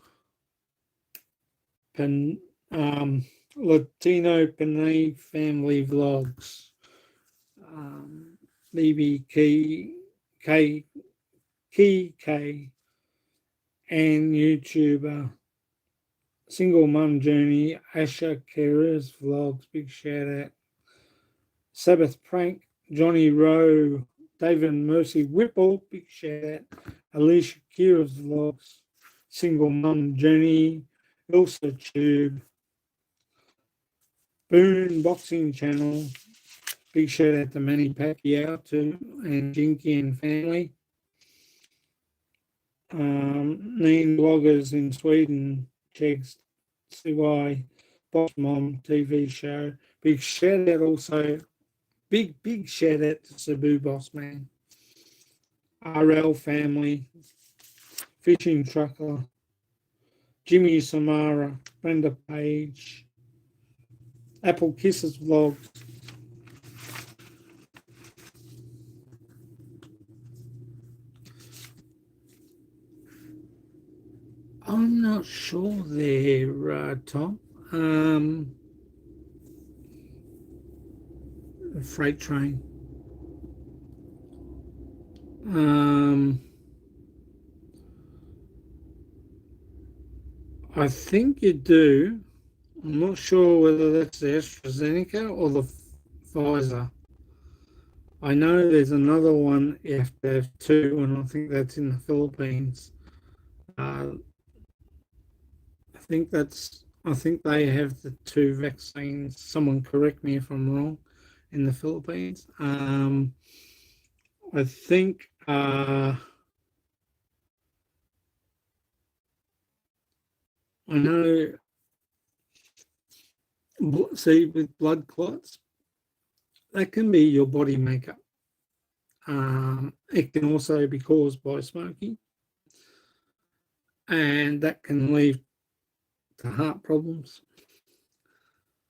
Latino Panay Family Vlogs, BBK, K, and YouTuber, Single Mum Journey, Asha Kera's Vlogs, big shout out. Sabbath Prank, Johnny Rowe, David Mercy Whipple, big shout out. Alicia Kira's Vlogs, Single Mum Journey, Ilsa Tube, Boone Boxing Channel, big shout out to Manny Pacquiao too, and Jinky and family. Mean bloggers in Sweden, Chegs, CY, Boss Mom TV show. Big shout out also, big shout out to Cebu Boss Man. RL family, Fishing Trucker, Jimmy Samara, Brenda Page, Apple Kisses Vlogs. I'm not sure there, Tom. Freight train. I think you do. I'm not sure whether that's the AstraZeneca or the Pfizer. I know there's another one you have to have two, and I think that's in the Philippines. Uh, I think they have the two vaccines. Someone correct me if I'm wrong. In the Philippines, I think. I know. See, with blood clots, that can be your body makeup. It can also be caused by smoking, and that can lead to heart problems.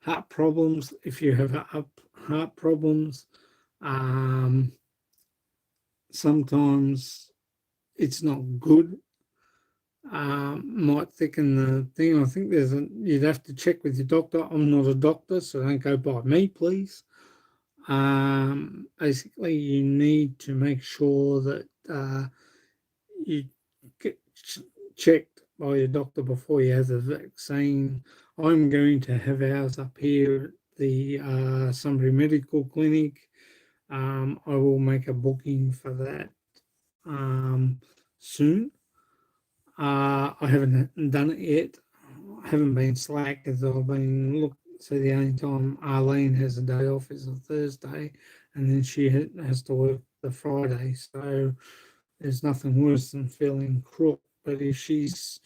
Heart problems, if you have heart problems, um, sometimes it's not good. Might thicken the thing. I think you'd have to check with your doctor. I'm not a doctor, so don't go by me, please. Basically, you need to make sure that you get checked by your doctor before you have the vaccine. I'm going to have ours up here at the Sunbury Medical Clinic. I will make a booking for that soon. I haven't done it yet. I haven't been slack as I've been look. So the only time Arlene has a day off is a Thursday, and then she has to work the Friday. So there's nothing worse than feeling crook. But if she's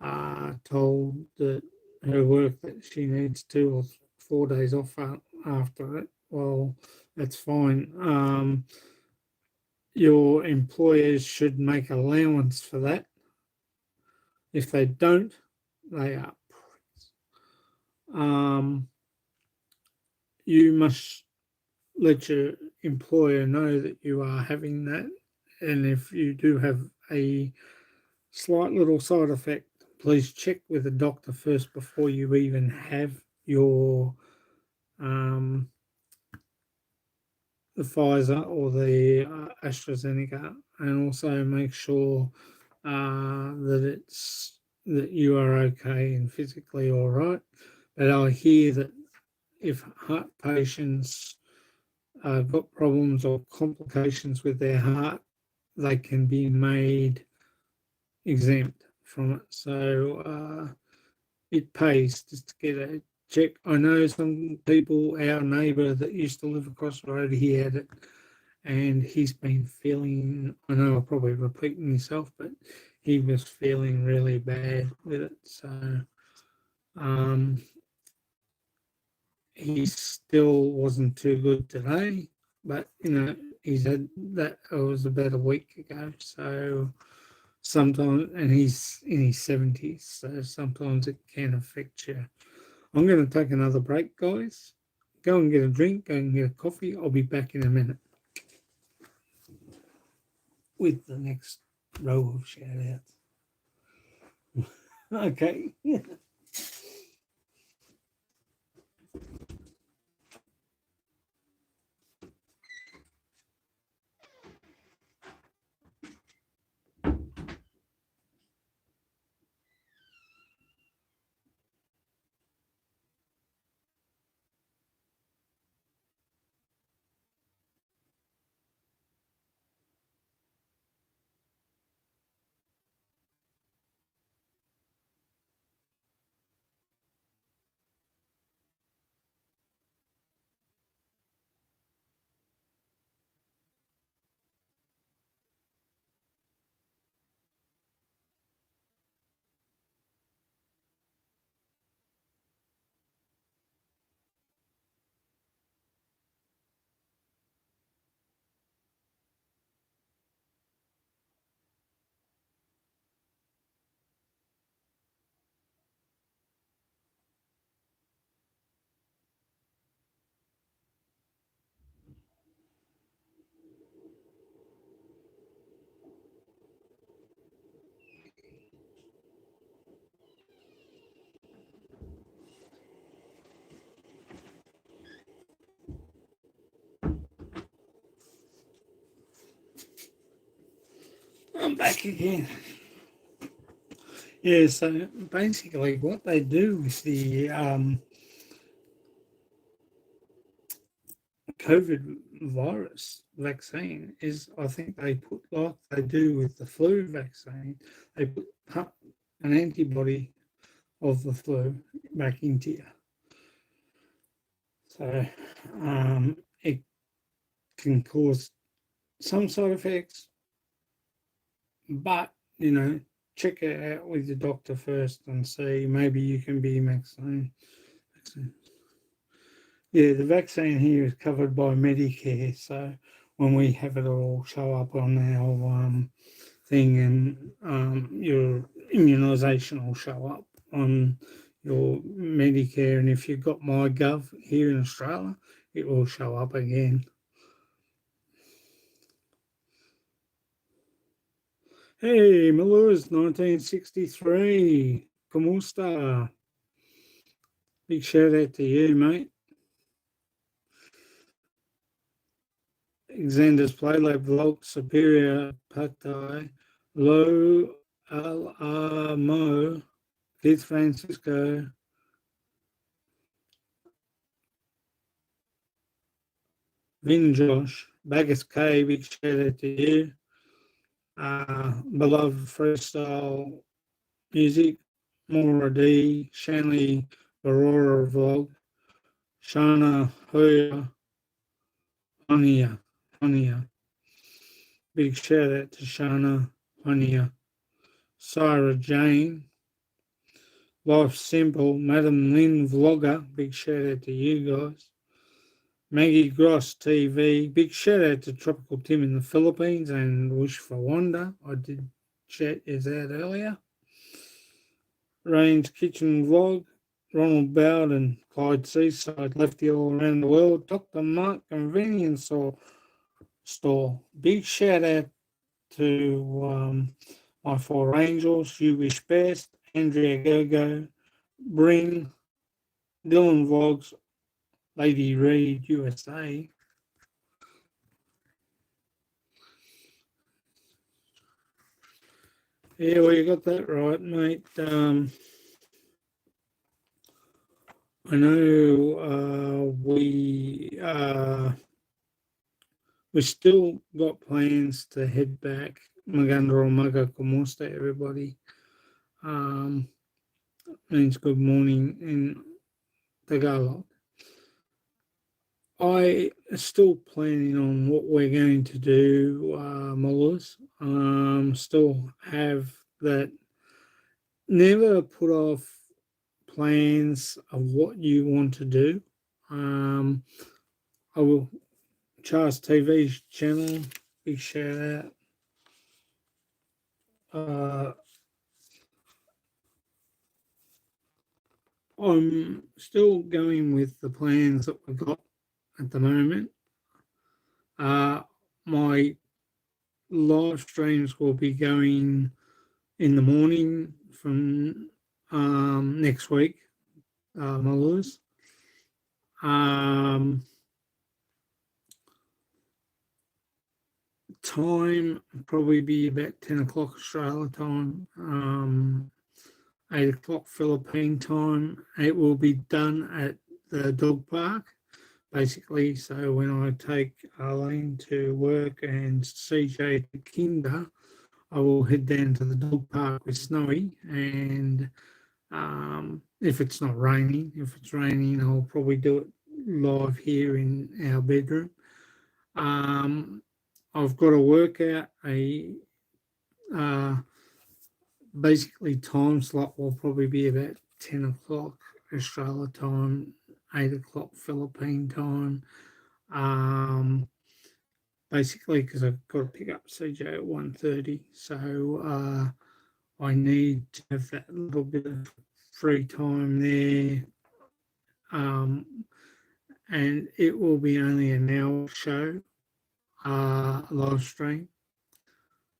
told that her work that she needs 2 or 4 days off after it, well, that's fine. Your employers should make allowance for that. If they don't, they are. Um, you must let your employer know that you are having that, and if you do have a slight little side effect, please check with the doctor first before you even have your um, the Pfizer or the AstraZeneca, and also make sure that you are okay and physically all right. But I hear that if heart patients got problems or complications with their heart, they can be made exempt from it. So it pays just to get a check. I know some people, our neighbour that used to live across the road, he had it, and he's been feeling, I know I'm probably repeating myself, but he was feeling really bad with it. So um, he still wasn't too good today, but he's had that. It was about a week ago. So sometimes, and he's in his 70s, so sometimes it can affect you. I'm going to take another break, guys. Go and get a drink, go and get a coffee. I'll be back in a minute with the next row of shout outs. Okay. I'm back again. Yeah, so basically what they do with the COVID virus vaccine is, I think they put, like they do with the flu vaccine, they put an antibody of the flu back into you. So it can cause some side effects, but, check it out with your doctor first and see maybe you can be vaccinated. Yeah, the vaccine here is covered by Medicare, so when we have it all show up on our thing, and your immunisation will show up on your Medicare, and if you've got MyGov here in Australia, it will show up again. Hey, Maluz, 1963. Como está? Big shout out to you, mate. Xander's Playlab Vlog, Superior Patai, Lo Al Keith Francisco, Vin Josh, Baggers K, big shout out to you. Beloved Freestyle Music, Maura D, Shanley Aurora Vlog, Shana Hoya, Honia. Big shout out to Shana Honia. Sarah Jane, Life Simple, Madam Lynn Vlogger, big shout out to you guys. Maggie Gross TV, big shout out to Tropical Tim in the Philippines and Wish for Wonder. I did chat his out earlier. Range Kitchen Vlog, Ronald Bowden, Clyde Seaside, Lefty All Around the World, Dr. Mark Convenience Store. Big shout out to my four angels, You Wish Best, Andrea Gogo, Bryn, Dylan Vlogs, Lady Reed USA. Yeah, well, you got that right, mate. I know we still got plans to head back. Magandra Maga Komosta, everybody. Means good morning in Tagalog. I still planning on what we're going to do, Mullahs. Still have that. Never put off plans of what you want to do. I will Charles TV's channel, big shout out. I'm still going with the plans that we've got at the moment. My live streams will be going in the morning from next week, Mullahs. Time probably be about 10 o'clock Australia time, 8 o'clock Philippine time. It will be done at the dog park, basically. So when I take Arlene to work and CJ to kinder, I will head down to the dog park with Snowy, and if it's not raining. If it's raining, I'll probably do it live here in our bedroom. I've got to work out a basically time slot will probably be about 10 o'clock Australia time, 8 o'clock Philippine time. Basically because I've got to pick up CJ at 1:30, so I need to have that little bit of free time there. And it will be only an hour show, live stream.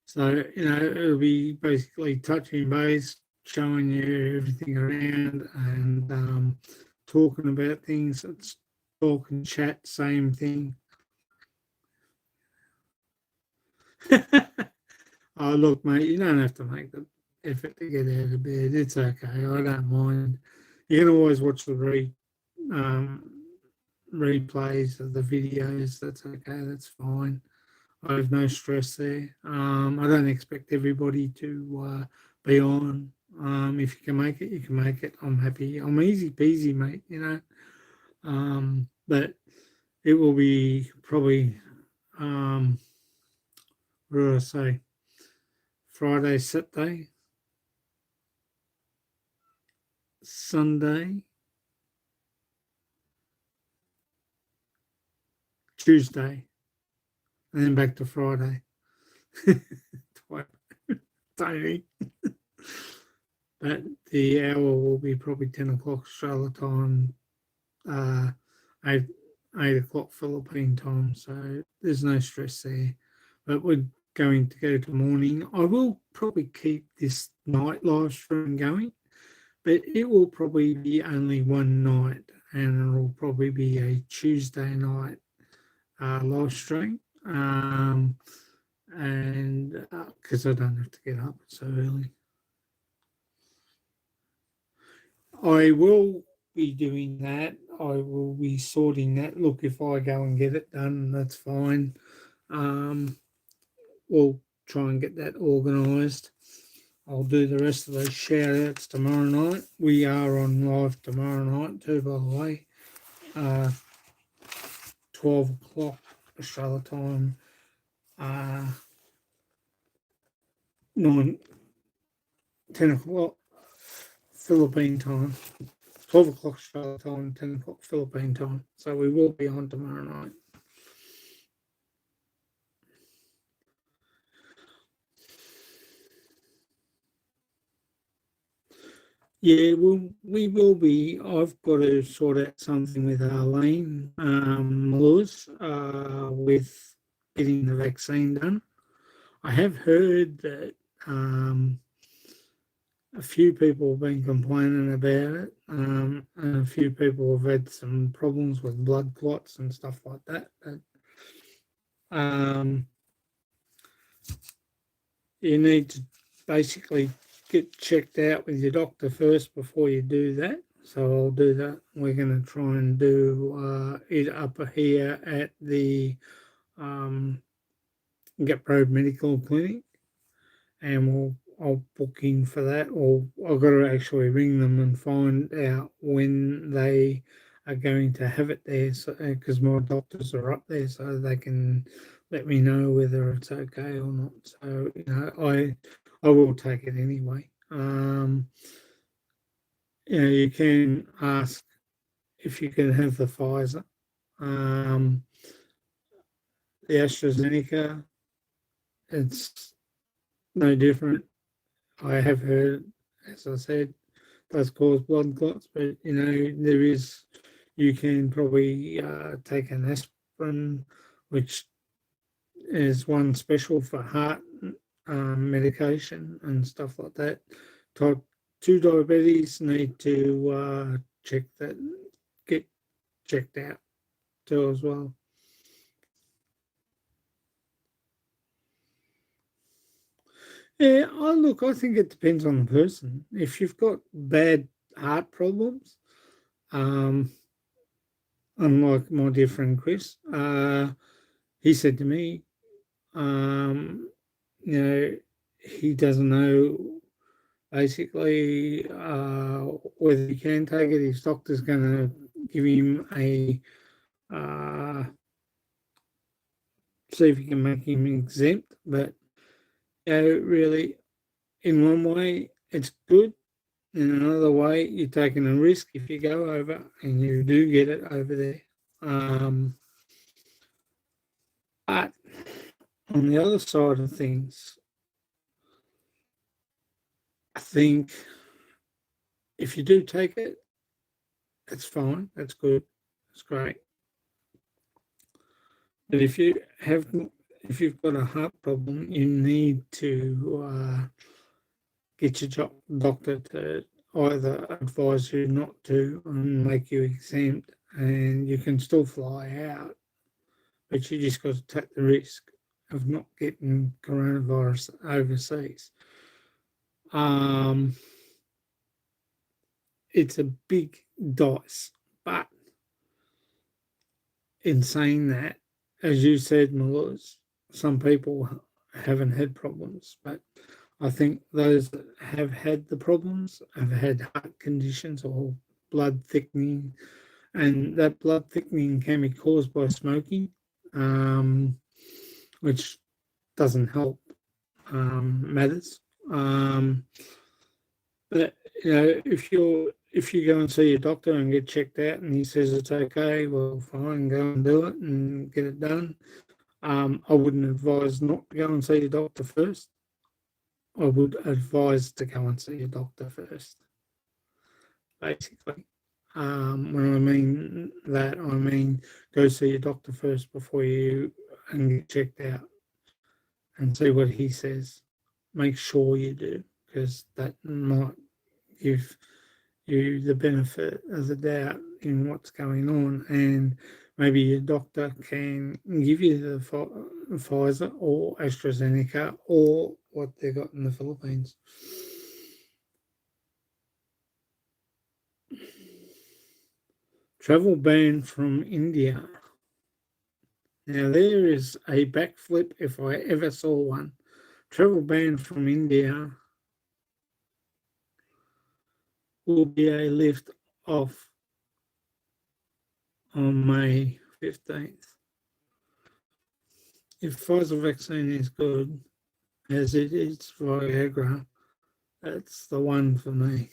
So, it'll be basically touching base, showing you everything around and talking about things. It's talk and chat, same thing. Oh, look, mate, you don't have to make the effort to get out of bed. It's okay. I don't mind. You can always watch the um, replays of the videos. That's okay. That's fine. I have no stress there. I don't expect everybody to be on. If you can make it, you can make it. I'm happy. I'm easy peasy, mate. But it will be probably what do I say? Friday, Saturday, Sunday, Tuesday, and then back to Friday. Tiny. But the hour will be probably 10 o'clock Australia time, uh, 8, 8 o'clock Philippine time. So there's no stress there. But we're going to go to morning. I will probably keep this night live stream going, but it will probably be only one night, and it'll probably be a Tuesday night live stream. And because I don't have to get up so early. I will be doing that. I will be sorting that. Look, if I go and get it done, that's fine. We'll try and get that organised. I'll do the rest of those shout outs tomorrow night. We are on live tomorrow night too, by the way. 12 o'clock Australia time. 10 o'clock Philippine time. 12 o'clock Australia time, 10 o'clock Philippine time. So we will be on tomorrow night. Yeah, we will be. I've got to sort out something with Arlene Lewis with getting the vaccine done. I have heard that a few people have been complaining about it, and a few people have had some problems with blood clots and stuff like that. But, you need to basically get checked out with your doctor first before you do that. So I'll do that. We're going to try and do it up here at the Gap Road Medical Clinic, and I'll book in for that. Or I've got to actually ring them and find out when they are going to have it there, because my doctors are up there, so they can let me know whether it's okay or not. So I will take it anyway. You can ask if you can have the Pfizer, the AstraZeneca. It's no different. I have heard, as I said, does cause blood clots, but you can probably take an aspirin, which is one special for heart medication and stuff like that. Type 2 diabetes need to get checked out too as well. Yeah, I think it depends on the person. If you've got bad heart problems, unlike my dear friend Chris, he said to me, he doesn't know basically whether he can take it. His doctor's going to give him see if he can make him exempt. But really, in one way, it's good. In another way, you're taking a risk if you go over and you do get it over there. But on the other side of things, I think if you do take it, that's fine. That's good. That's great. But if you've got a heart problem, you need to get your doctor to either advise you not to and make you exempt, and you can still fly out, but you just got to take the risk of not getting coronavirus overseas. Um, it's a big dice, but in saying that, as you said, Melissa, some people haven't had problems, but I think those that have had the problems have had heart conditions or blood thickening, and that blood thickening can be caused by smoking, um, which doesn't help matters. Um, but if you go and see your doctor and get checked out and he says it's okay, well, fine, go and do it and get it done. I wouldn't advise not to go and see your doctor first. I would advise to go and see your doctor first, basically. When I mean that, I mean go see your doctor first before you and get checked out and see what he says. Make sure you do, because that might give you the benefit of the doubt in what's going on, and maybe your doctor can give you the Pfizer or AstraZeneca or what they got in the Philippines. Travel ban from India. Now there is a backflip if I ever saw one. Travel ban from India will be a lift off on May 15th. If Pfizer vaccine is good, as it is Viagra, that's the one for me.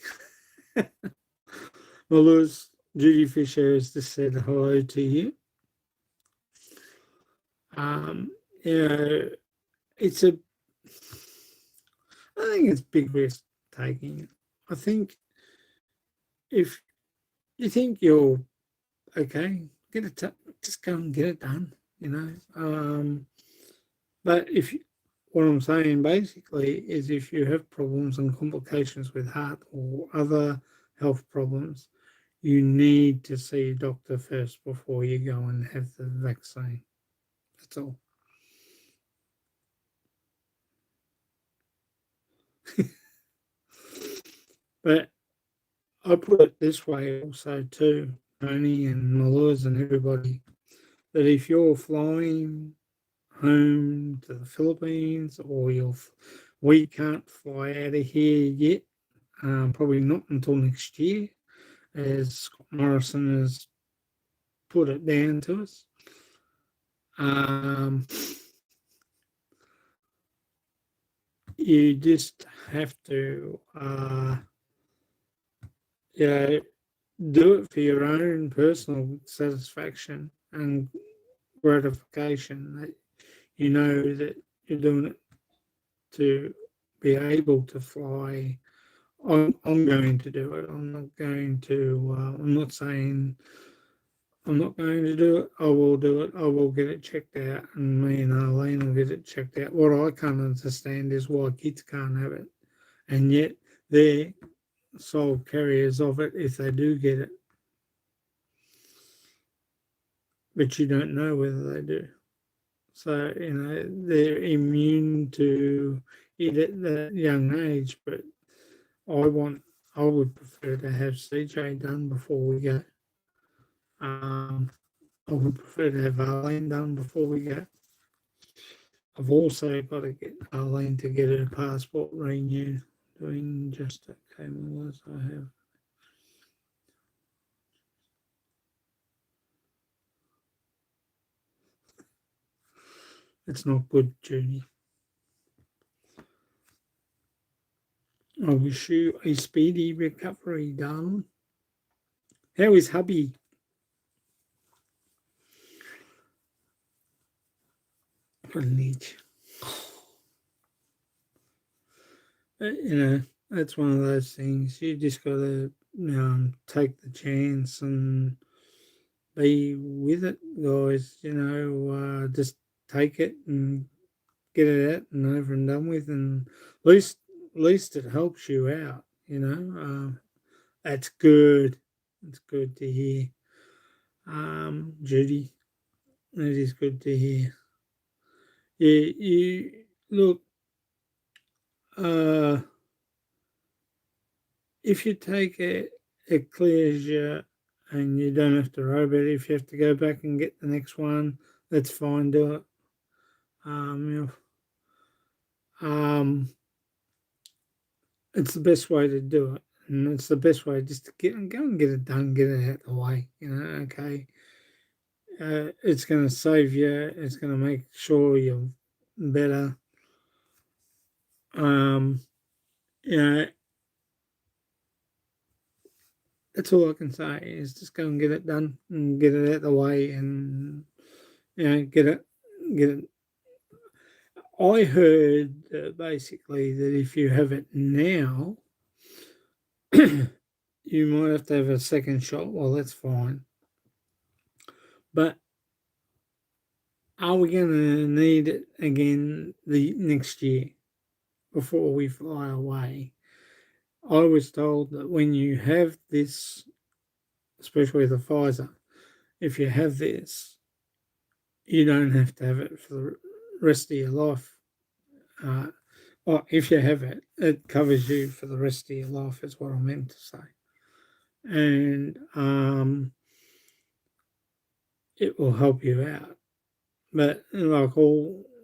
Well, Lewis, Judy Fisher has just said hello to you. You know, it's a, I think it's big risk taking. I think if you think you're okay, just go and get it done, you know. But what I'm saying basically is if you have problems and complications with heart or other health problems, you need to see a doctor first before you go and have the vaccine. That's all. But I put it this way also too, Tony and Maluz and everybody, that if you're flying home to the Philippines or we can't fly out of here yet, probably not until next year, as Scott Morrison has put it down to us. You just have to, do it for your own personal satisfaction and gratification. That you know that you're doing it to be able to fly. I'm going to do it. I'm not going to. I'm not saying I'm not going to do it. I will do it. I will get it checked out, and me and Arlene will get it checked out. What I can't understand is why kids can't have it, and yet they're sole carriers of it if they do get it. But you don't know whether they do. So, they're immune to it at that young age. But I would prefer to have CJ done before we go. I would prefer to have Arlene done before we go. I've also got to get Arlene to get her passport renewed. Doing just okay, well, as I have. It's not good, Judy. I wish you a speedy recovery, darling. How is hubby? Leech. That's one of those things. You just got to take the chance and be with it, guys. Just take it and get it out and over and done with, and at least it helps you out. That's good. It's good to hear, Judy. It is good to hear. Yeah, you look. if you take it, it clears you and you don't have to worry about it. If you have to go back and get the next one, that's fine, do it. You know, it's the best way to do it. And it's the best way just to go and get it done, get it out of the way. You know, okay. It's going to save you. It's going to make sure you're better. You know, that's all I can say is just go and get it done and get it out of the way and, you know, get it. I heard basically that if you have it now, you might have to have a second shot. Well, that's fine. But are we going to need it again the next year before we fly away? I was told that when you have this, especially the Pfizer, if you have this, you don't have to have it for the rest of your life. Well, if you have it, it covers you for the rest of your life, is what I meant to say. And it will help you out. But like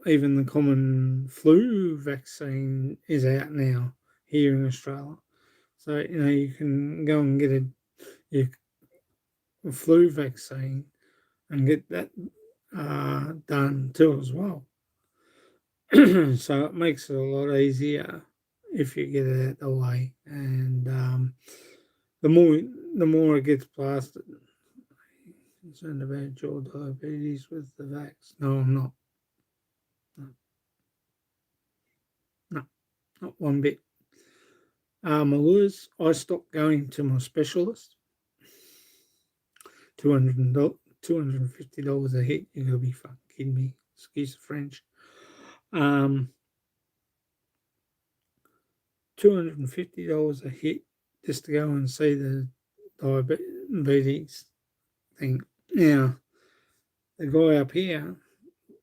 even the common flu vaccine is out now here in Australia. So, you know, you can go and get your flu vaccine and get that done too as well. So it makes it a lot easier if you get it out the way. And the more it gets blasted, concerned about your diabetes with the vax. No, I'm not. No, not one bit. Malures, I stopped going to my specialist. $250 a hit. You're gonna be fucking kidding me. Excuse the French. $250 a hit just to go and see the diabetes thing. Now, the guy up here,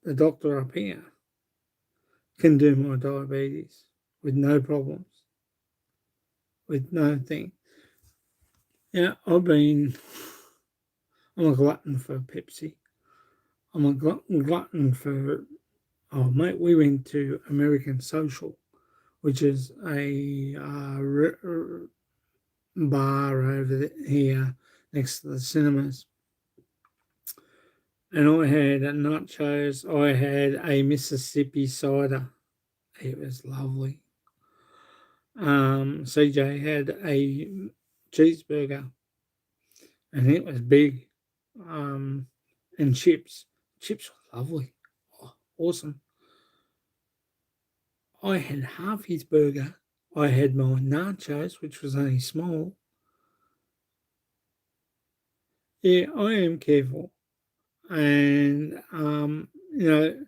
the doctor up here, can do my diabetes with no problems, with no thing. Yeah, I'm a glutton for Pepsi. I'm a glutton for, oh mate, we went to American Social, which is a bar over here next to the cinemas. And I had nachos. I had a Mississippi cider. It was lovely. CJ had a cheeseburger, and it was big. And chips. Chips were lovely. Oh, awesome. I had half his burger. I had my nachos, which was only small. Yeah, I am careful. And, you know,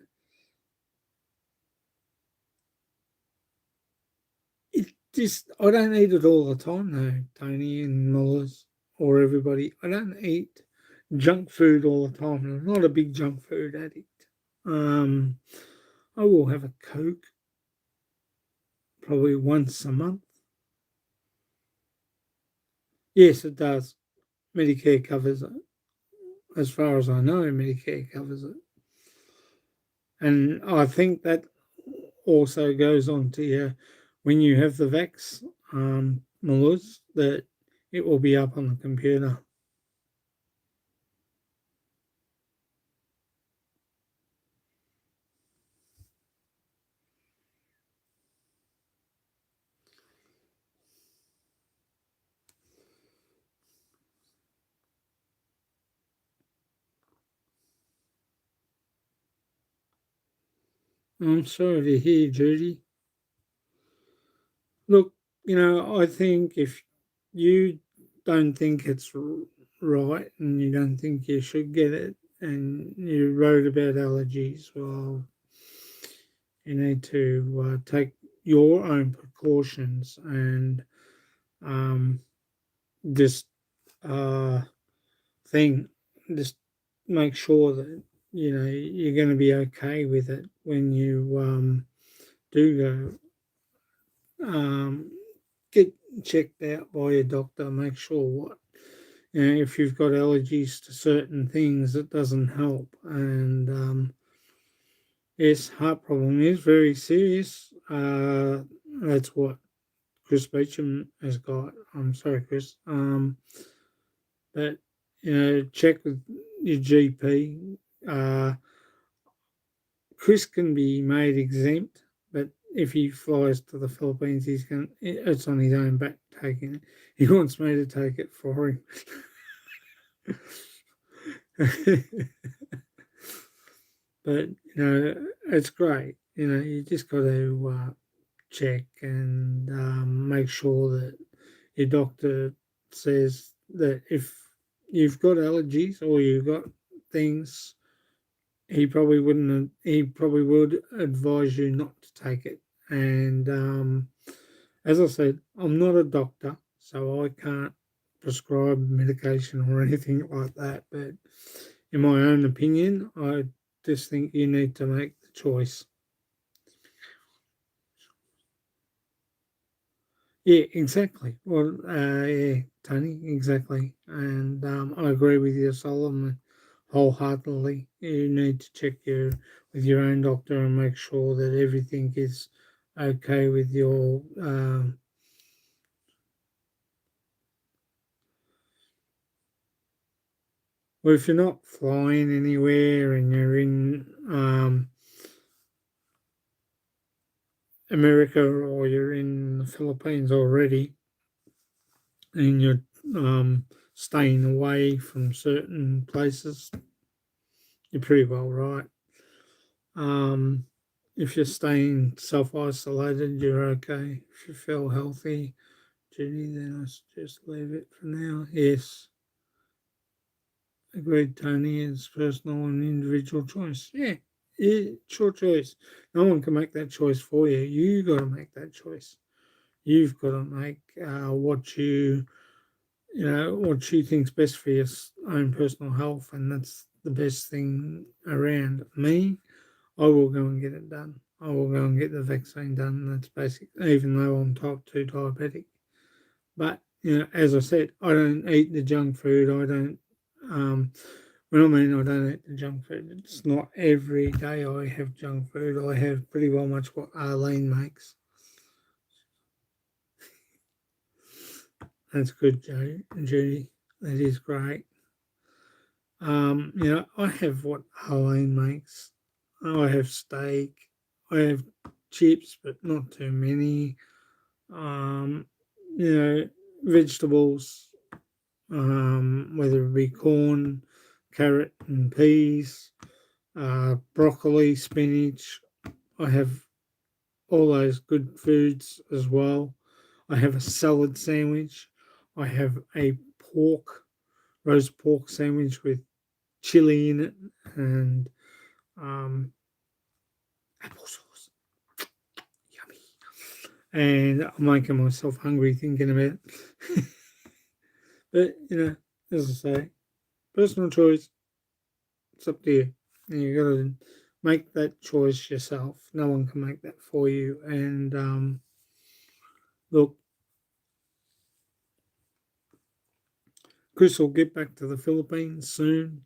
it just, I don't eat it all the time though, Tony and Mullers or everybody. I don't eat junk food all the time. I'm not a big junk food addict. I will have a Coke probably once a month. Yes, it does. Medicare covers it. As far as I know, Medicare covers it. And I think that also goes on to your, when you have the vax, Maluz, that it will be up on the computer. I'm sorry to hear, Judy. Look, you know, I think if you don't think it's right and you don't think you should get it and you wrote about allergies, well, you need to take your own precautions and just just make sure that you know you're going to be okay with it when you do go get checked out by your doctor. Make sure if you've got allergies to certain things, it doesn't help. And yes, heart problem is very serious. That's what Chris Beecham has got. I'm sorry, Chris. But check with your GP. Chris can be made exempt, but if he flies to the Philippines, it's on his own back taking it. He wants me to take it for him. But it's great. You just got to check and make sure that your doctor says that if you've got allergies or you've got things, he probably wouldn't. He probably would advise you not to take it. And as I said, I'm not a doctor, so I can't prescribe medication or anything like that. But in my own opinion, I just think you need to make the choice. Yeah, exactly. Well, yeah, Tony, exactly. And I agree with you, Solomon, wholeheartedly. You need to check with your own doctor and make sure that everything is okay with your. Well, if you're not flying anywhere and you're in America or you're in the Philippines already, and you're staying away from certain places, you're pretty well right. If you're staying self-isolated, you're okay. If you feel healthy, Judy, then I suggest leave it for now. Yes, agreed, Tony. It's personal and individual choice. Yeah, it's your choice. No one can make that choice for you. You got to make that choice. You've got to make what you think's best for your own personal health, and that's the best thing around. Me, I will go and get it done. I will go and get the vaccine done. That's basic, even though I'm type 2 diabetic. But, as I said, I don't eat the junk food. I don't, when I mean I don't eat the junk food, it's not every day I have junk food. I have pretty well much what Arlene makes. That's good, Judy. That is great. I have what Arlene makes. I have steak. I have chips, but not too many. Um, vegetables, whether it be corn, carrot, and peas, broccoli, spinach. I have all those good foods as well. I have a salad sandwich. I have a roast pork sandwich with chili in it and um, applesauce. Yummy. And I'm making myself hungry thinking about it. But, as I say, personal choice, it's up to you. And you got to make that choice yourself. No one can make that for you. And look, Chris will get back to the Philippines soon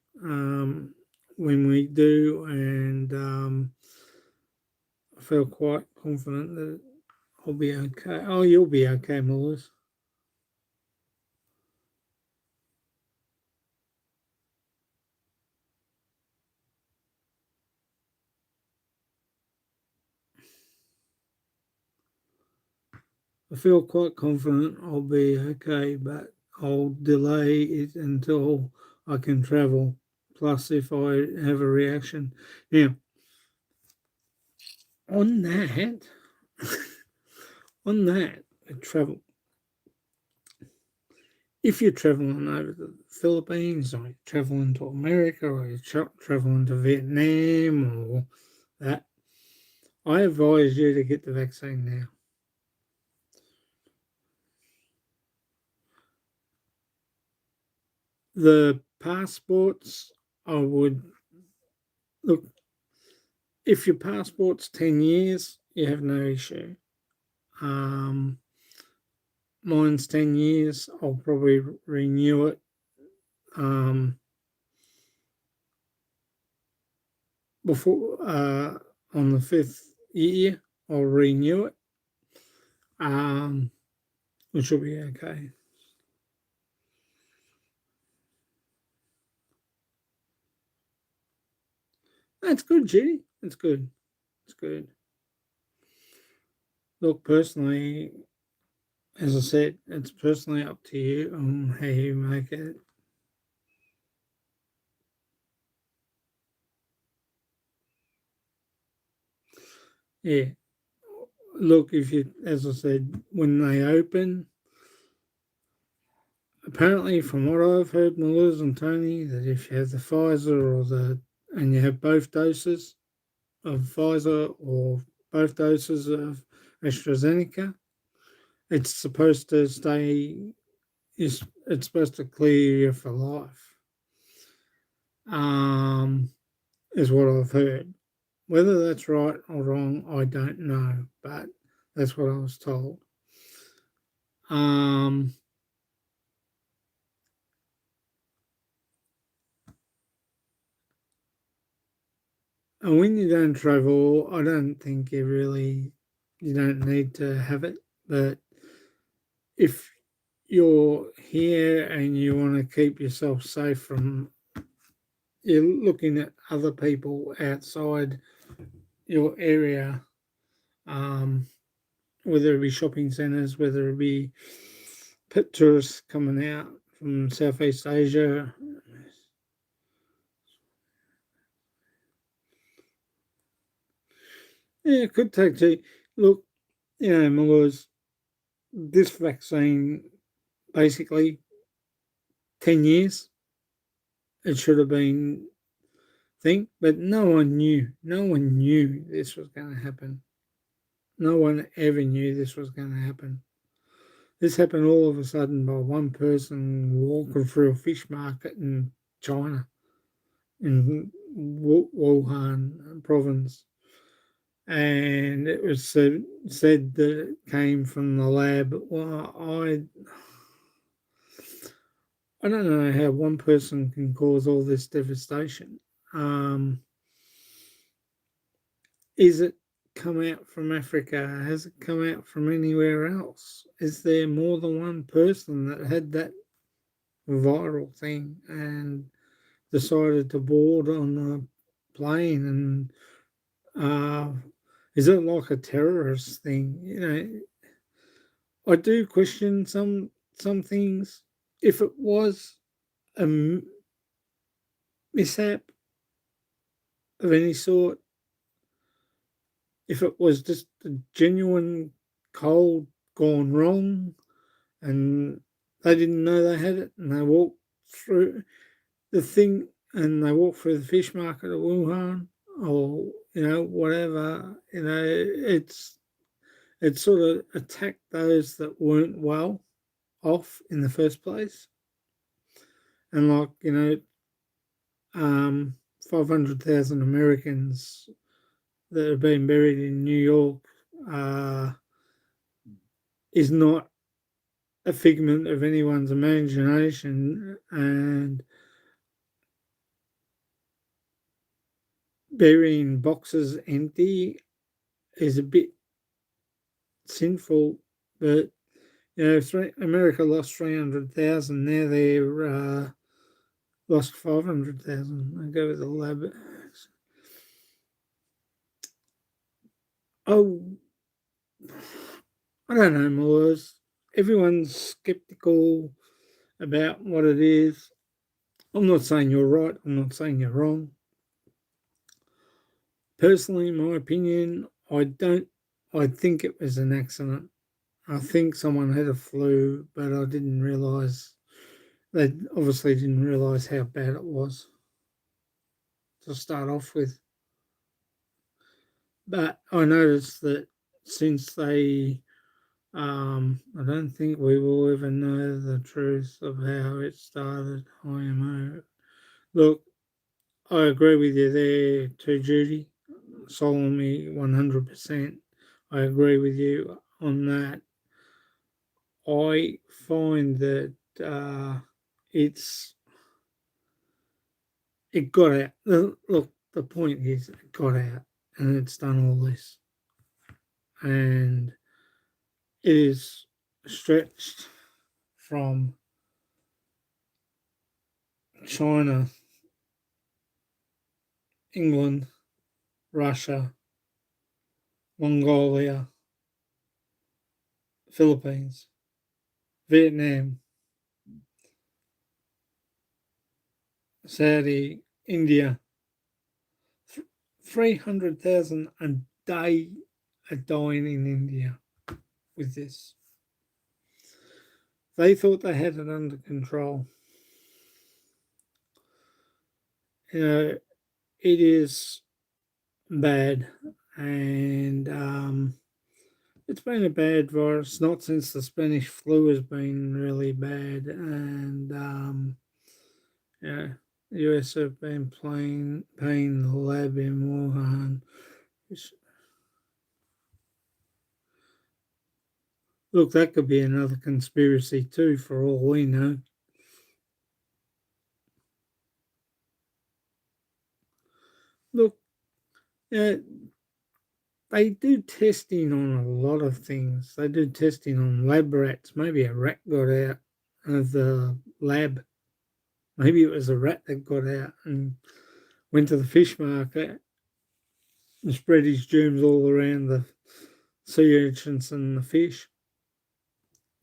when we do. And I feel quite confident that I'll be okay. Oh, you'll be okay, Melissa. I feel quite confident I'll be okay, but I'll delay it until I can travel. Plus, if I have a reaction. Now, on that, on that, travel. If you're traveling over the Philippines, or you're traveling to America, or you're traveling to Vietnam, or that, I advise you to get the vaccine now. The passports, I would look. If your passport's 10 years, you have no issue. Um, mine's 10 years. I'll probably renew it before on the 5th year. I'll renew it, which will be okay. That's good, Judy. That's good. It's good. Look, personally, as I said, it's personally up to you on how you make it. Yeah. Look, if you, as I said, when they open, apparently from what I've heard, Melissa and Tony, that if you have the Pfizer and you have both doses of Pfizer or both doses of AstraZeneca, it's supposed to stay, it's supposed to clear you for life, is what I've heard. Whether that's right or wrong, I don't know, but that's what I was told. Um, and when you don't travel, I don't think you don't need to have it. But if you're here and you want to keep yourself safe from, you're looking at other people outside your area, whether it be shopping centres, whether it be pit tourists coming out from Southeast Asia. Yeah, it could take two. Look, Melissa, this vaccine basically 10 years, it should have been but no one knew. No one knew this was going to happen. No one ever knew this was going to happen. This happened all of a sudden by one person walking through a fish market in China, in Wuhan province. And it was said that it came from the lab. Well, I don't know how one person can cause all this devastation. Is it come out from Africa? Has it come out from anywhere else? Is there more than one person that had that viral thing and decided to board on a plane? And is it like a terrorist thing? I do question some things. If it was a mishap of any sort, if it was just a genuine cold gone wrong and they didn't know they had it and they walked through the thing and they walked through the fish market of Wuhan or, whatever, it sort of attacked those that weren't well off in the first place. And 500,000 Americans that have been buried in New York is not a figment of anyone's imagination, and burying boxes empty is a bit sinful, but America lost 300,000. Now they're lost 500,000. I go with the lab. Oh, I don't know, Melissa. Everyone's skeptical about what it is. I'm not saying you're right. I'm not saying you're wrong. Personally, in my opinion, I think it was an accident. I think someone had a flu, but I didn't realise. They obviously didn't realise how bad it was to start off with. But I noticed that since I don't think we will ever know the truth of how it started. IMO. Look, I agree with you there too, Judy. Solemnly, 100%. I agree with you on that. I find that it got out. Look, the point is, it got out, and it's done all this, and it is stretched from China, England, Russia, Mongolia, Philippines, Vietnam, Saudi, India. 300,000 a day are dying in India with this. They thought they had it under control. You know, it is bad, and it's been a bad virus, not since the Spanish flu has been really bad, and yeah, the US have been paying the lab in Wuhan. Look, that could be another conspiracy too, for all we know. Look, they do testing on a lot of things. They do testing on lab rats. Maybe a rat got out of the lab. Maybe it was a rat that got out and went to the fish market and spread his germs all around the sea urchins and the fish.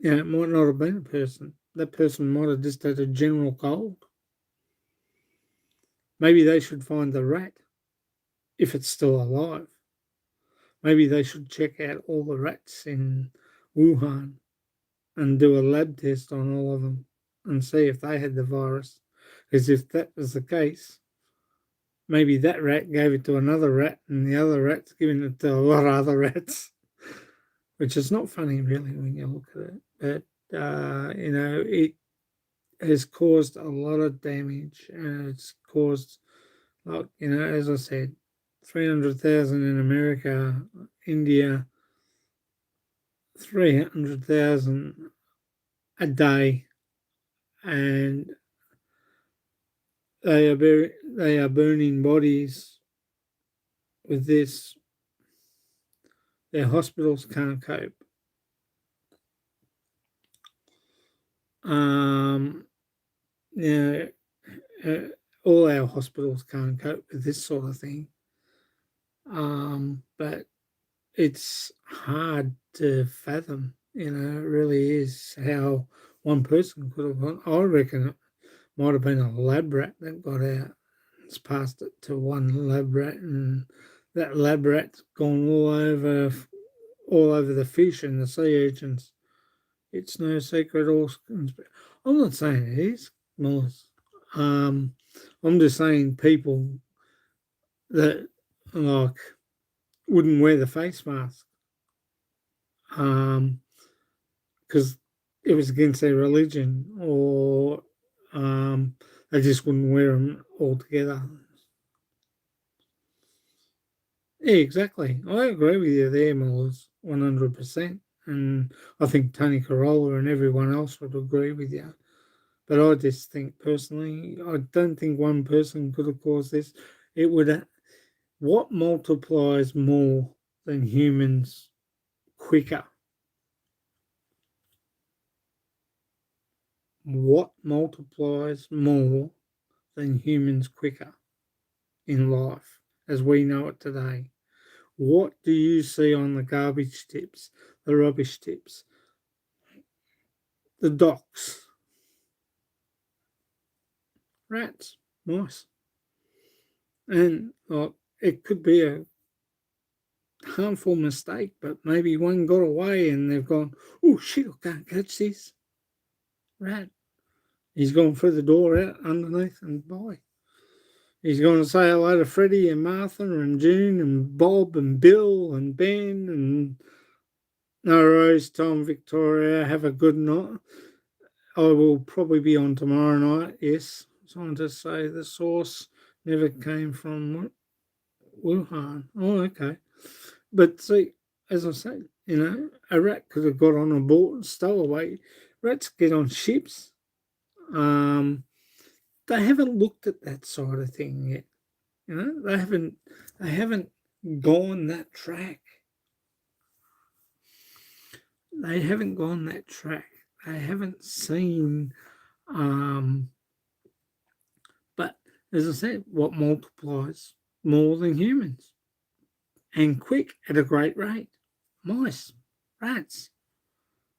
Yeah, it might not have been a person. That person might have just had a general cold. Maybe they should find the rat if it's still alive. Maybe they should check out all the rats in Wuhan and do a lab test on all of them and see if they had the virus. Because if that was the case, maybe that rat gave it to another rat and the other rat's giving it to a lot of other rats, which is not funny really when you look at it. But, it has caused a lot of damage, and it's caused, like, as I said, 300,000 in America, India, 300,000 a day, and they are burning bodies with this. Their hospitals can't cope. All our hospitals can't cope with this sort of thing. But it's hard to fathom, it really is, how one person could have gone. I reckon it might have been a lab rat that got out. It's passed it to one lab rat, and that lab rat's gone all over the fish and the sea urchins. It's no secret or I'm not saying it is, Mellis. I'm just saying people that, like, wouldn't wear the face mask because it was against their religion, or they just wouldn't wear them altogether. Yeah, exactly. I agree with you there, Mellis, 100%. And I think Tony Corolla and everyone else would agree with you. But I just think personally, I don't think one person could have caused this. It would. What multiplies more than humans quicker? What multiplies more than humans quicker in life as we know it today? What do you see on the garbage tips, the rubbish tips, the docks? Rats, mice. And it could be a harmful mistake, but maybe one got away and they've gone, oh shit, I can't catch this rat. He's gone through the door out underneath and by. He's going to say hello to Freddie and Martha and June and Bob and Bill and Ben and no Rose, Tom, Victoria. Have a good night. I will probably be on tomorrow night, yes. Scientists say the source never came from Wuhan. Oh, okay. But see, as I say, A rat could have got on a boat and stowaway. Rats get on ships. Um, they haven't looked at that side of thing yet. They haven't gone that track. They haven't gone that track. They haven't seen. But as I said, what multiplies more than humans and quick at a great rate? Mice, rats.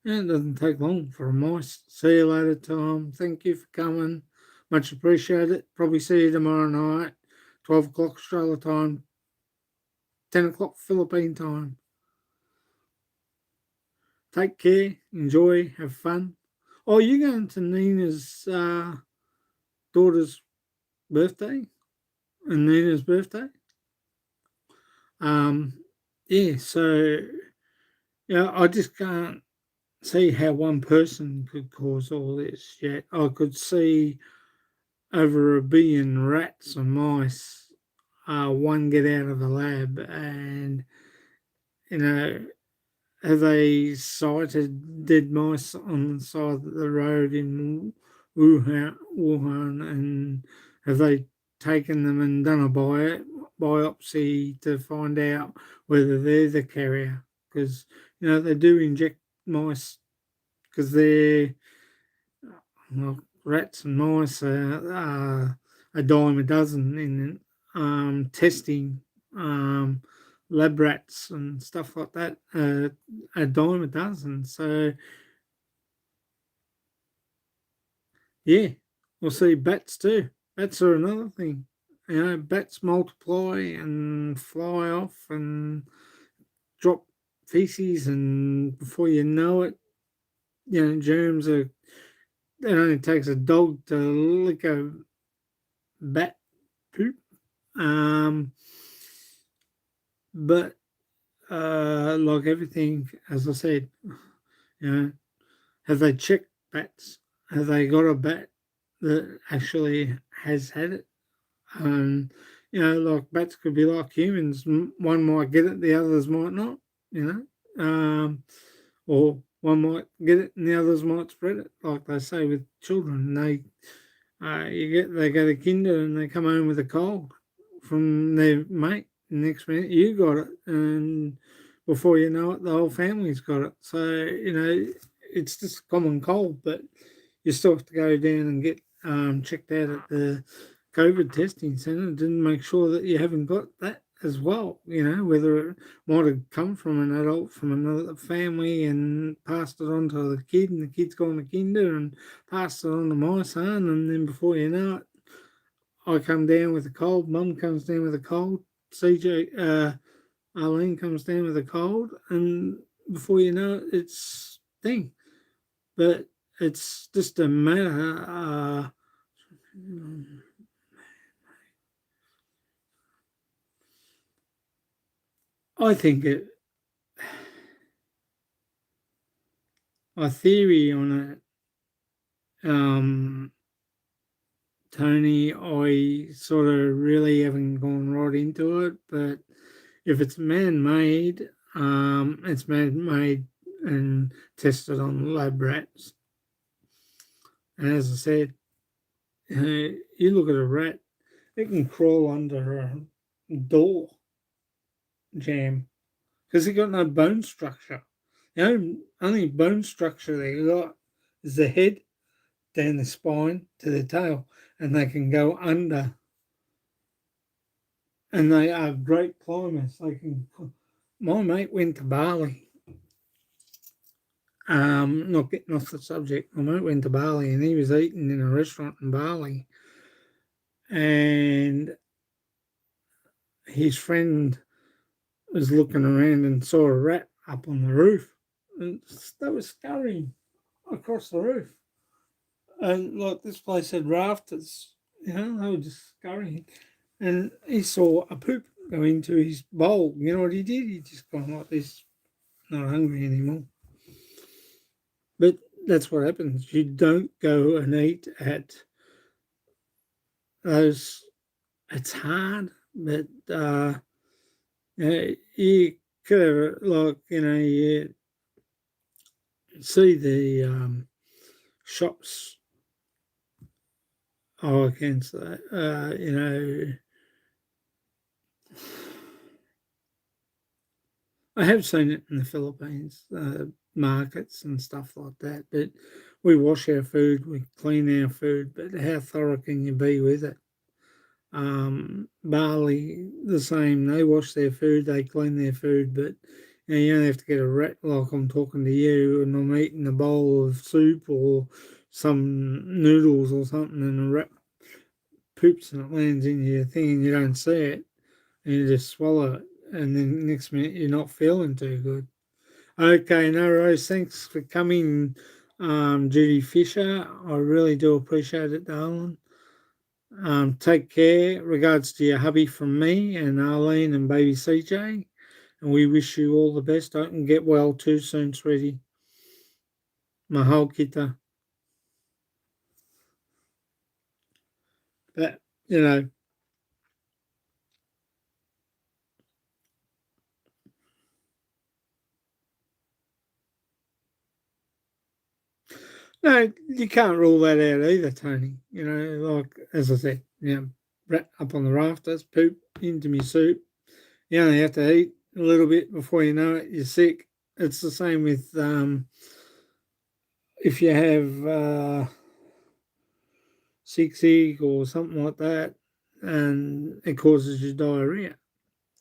And it doesn't take long for a mice. See you later, Tom. Thank you for coming. Much appreciated. Probably see you tomorrow night, 12 o'clock Australia time, 10 o'clock Philippine time. Take care, enjoy, have fun. Oh, you're going to Nina's daughter's birthday? And Nina's birthday? Yeah, so I just can't see how one person could cause all this yet. I could see over 1 billion rats and mice, one get out of the lab, and have they sighted dead mice on the side of the road in Wuhan, and have they taken them and done a biopsy to find out whether they're the carrier? Because they do inject mice because they're rats and mice are a dime a dozen in testing. Lab rats and stuff like that, a dime a dozen. So, yeah, we'll see bats too. Bats are another thing. Bats multiply and fly off and drop feces, and before you know it, germs are. It only takes a dog to lick a bat poop. But like everything, as I said, have they checked bats? Have they got a bat that actually has had it? Like bats could be like humans. One might get it, the others might not. Or one might get it and the others might spread it. Like they say with children, they go to kinder and they come home with a cold from their mate. Next minute you got it, and before you know it, the whole family's got it. So it's just a common cold, but you still have to go down and get checked out at the COVID testing centre to make sure that you haven't got that as well. Whether it might have come from an adult from another family and passed it on to the kid, and the kid's gone to kinder and passed it on to my son, and then before you know it, I come down with a cold, Mum comes down with a cold, Arlene comes down with a cold, and before you know it, it's thing. But it's just a matter. I think my theory on it, Tony, I sort of really haven't gone right into it, but if it's man-made, it's man-made and tested on lab rats. And as I said, you look at a rat, it can crawl under a door jam because they got no bone structure. The only bone structure they got is the head, down the spine to the tail, and they can go under. And they are great climbers. My mate went to Bali. Not getting off the subject. My mate went to Bali and he was eating in a restaurant in Bali, and his friend was looking around and saw a rat up on the roof, and they were scurrying across the roof. And like this place had rafters, they were just scurrying. And he saw a poop go into his bowl. You know what he did? He just gone like this, not hungry anymore. But that's what happens. You don't go and eat at those. It's hard, but you could have, like, you see the shops. Oh, I can say, I have seen it in the Philippines, markets and stuff like that. But we wash our food, we clean our food. But how thorough can you be with it? Bali, the same. They wash their food, they clean their food, but you only have to get a rat like I'm talking to you, and I'm eating a bowl of soup or some noodles or something, and a rat poops and it lands in your thing, and you don't see it, and you just swallow it, and then next minute you're not feeling too good. Okay, no worries. Thanks for coming, Judy Fisher. I really do appreciate it, darling. Take care. Regards to your hubby from me and Arlene and baby CJ. And we wish you all the best. I can get well too soon, sweetie. Mahal kita. But, you know, no, you can't rule that out either, Tony. You know, like, as I said, rat up on the rafters, poop into me soup. You only have to eat a little bit before you know it, you're sick. It's the same with if you have sick or something like that, and it causes you diarrhea.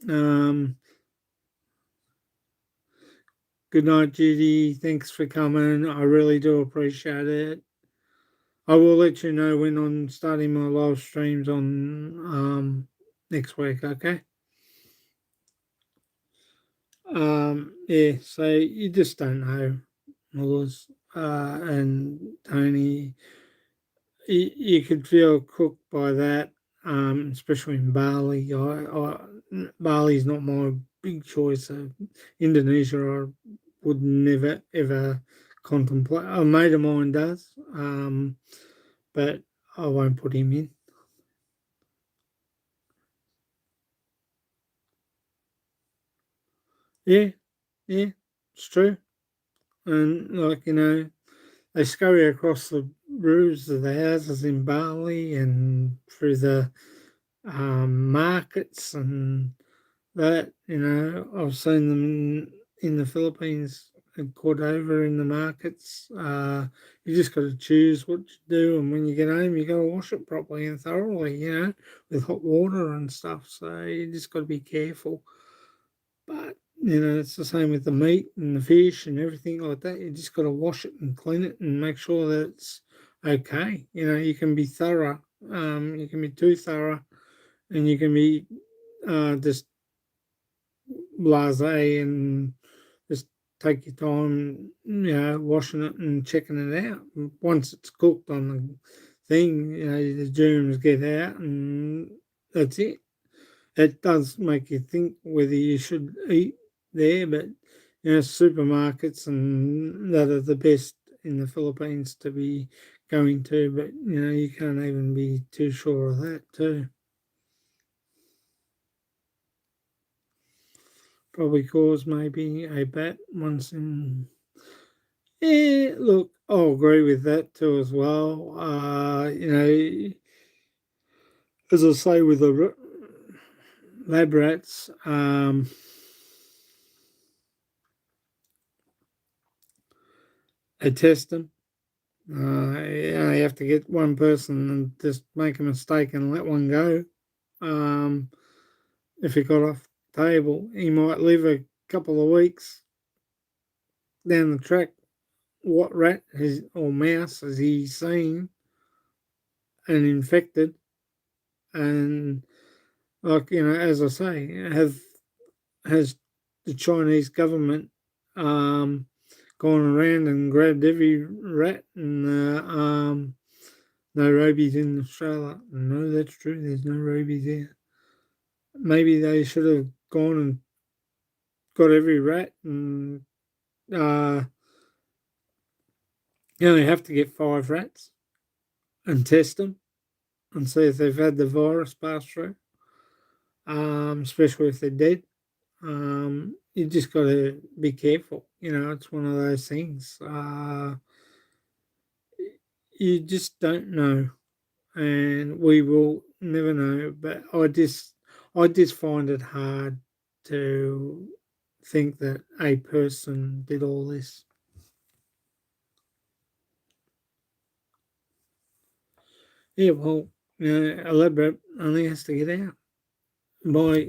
Um, Good night, Judy. Thanks for coming. I really do appreciate it. I will let you know when I'm starting my live streams on next week. Okay. Yeah. So you just don't know, Melissa and Tony. You could feel cooked by that, especially in Bali. Bali's not my big choice. Indonesia, I would never ever contemplate. A mate of mine does, but I won't put him in. Yeah, yeah, it's true. And they scurry across the roofs of the houses in Bali and through the markets and that. I've seen them in the Philippines and Cordova in the markets. You just got to choose what you do, and when you get home, you got to wash it properly and thoroughly, with hot water and stuff. So you just got to be careful. But it's the same with the meat and the fish and everything like that. You just got to wash it and clean it and make sure that it's okay. You can be thorough. You can be too thorough, and you can be just blasé and just take your time, washing it and checking it out. Once it's cooked on the thing, the germs get out and that's it. It does make you think whether you should eat there, but supermarkets and that are the best in the Philippines to be going to, but you can't even be too sure of that too. Probably cause maybe a bat once in. Yeah, look, I'll agree with that too as well. As I say with the lab rats, they test them. You have to get one person and just make a mistake and let one go. If he got off the table, he might live a couple of weeks down the track. What rat or mouse has he seen and infected? And as I say, has the Chinese government gone around and grabbed every rat and no rabies in Australia? No, that's true. There's no rabies there. Maybe they should have gone and got every rat and you only have to get 5 rats and test them and see if they've had the virus pass through, especially if they're dead. you just got to be careful. It's one of those things. You just don't know, and we will never know. But I just find it hard to think that a person did all this. Yeah, well, elaborate only has to get out by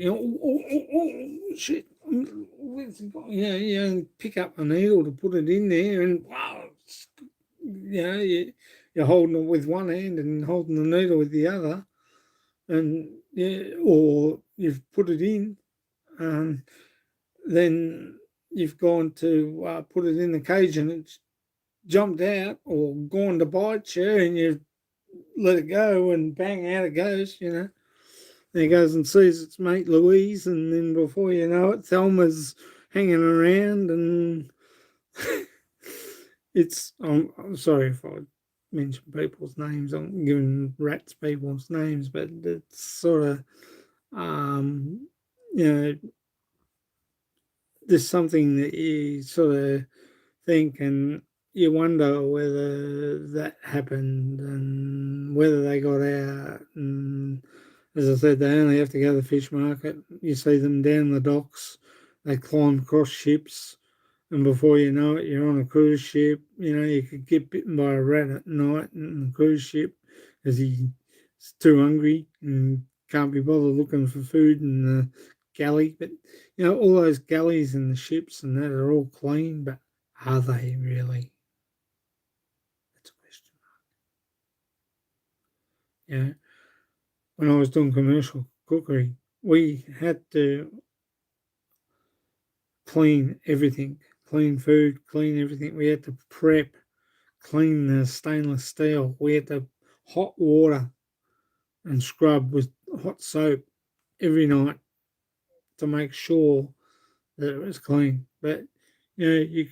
shit. Where's it gone? Pick up a needle to put it in there, and wow, you're holding it with one hand and holding the needle with the other, and or you've put it in, and then you've gone to put it in the cage and it's jumped out or gone to bite you, and you let it go, and bang, out it goes. There it goes and sees its mate Louise, and then before you know it, Thelma's hanging around, and I'm sorry if I mention people's names. I'm giving rats people's names, but it's sort of, um, you know, there's something that you sort of think, and you wonder whether that happened and whether they got out. And as I said, they only have to go to the fish market. You see them down the docks. They climb across ships, and before you know it, you're on a cruise ship. You could get bitten by a rat at night in the cruise ship as he's too hungry and can't be bothered looking for food in the galley. But all those galleys and the ships and that are all clean, but are they really? That's a question mark. When I was doing commercial cookery, we had to clean everything, clean food, clean everything. We had to prep, clean the stainless steel. We had to hot water and scrub with hot soap every night to make sure that it was clean. But you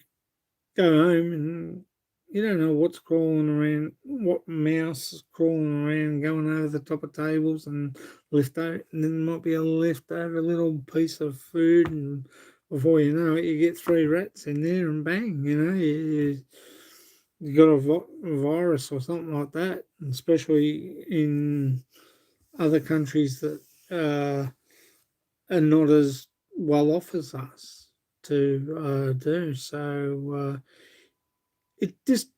go home and you don't know what's crawling around, what mouse is crawling around, going over the top of tables and leftover, and then there might be a leftover little piece of food, and before you know it, you get 3 rats in there, and bang, you got a virus or something like that, and especially in other countries that are not as well off as us to do. So it just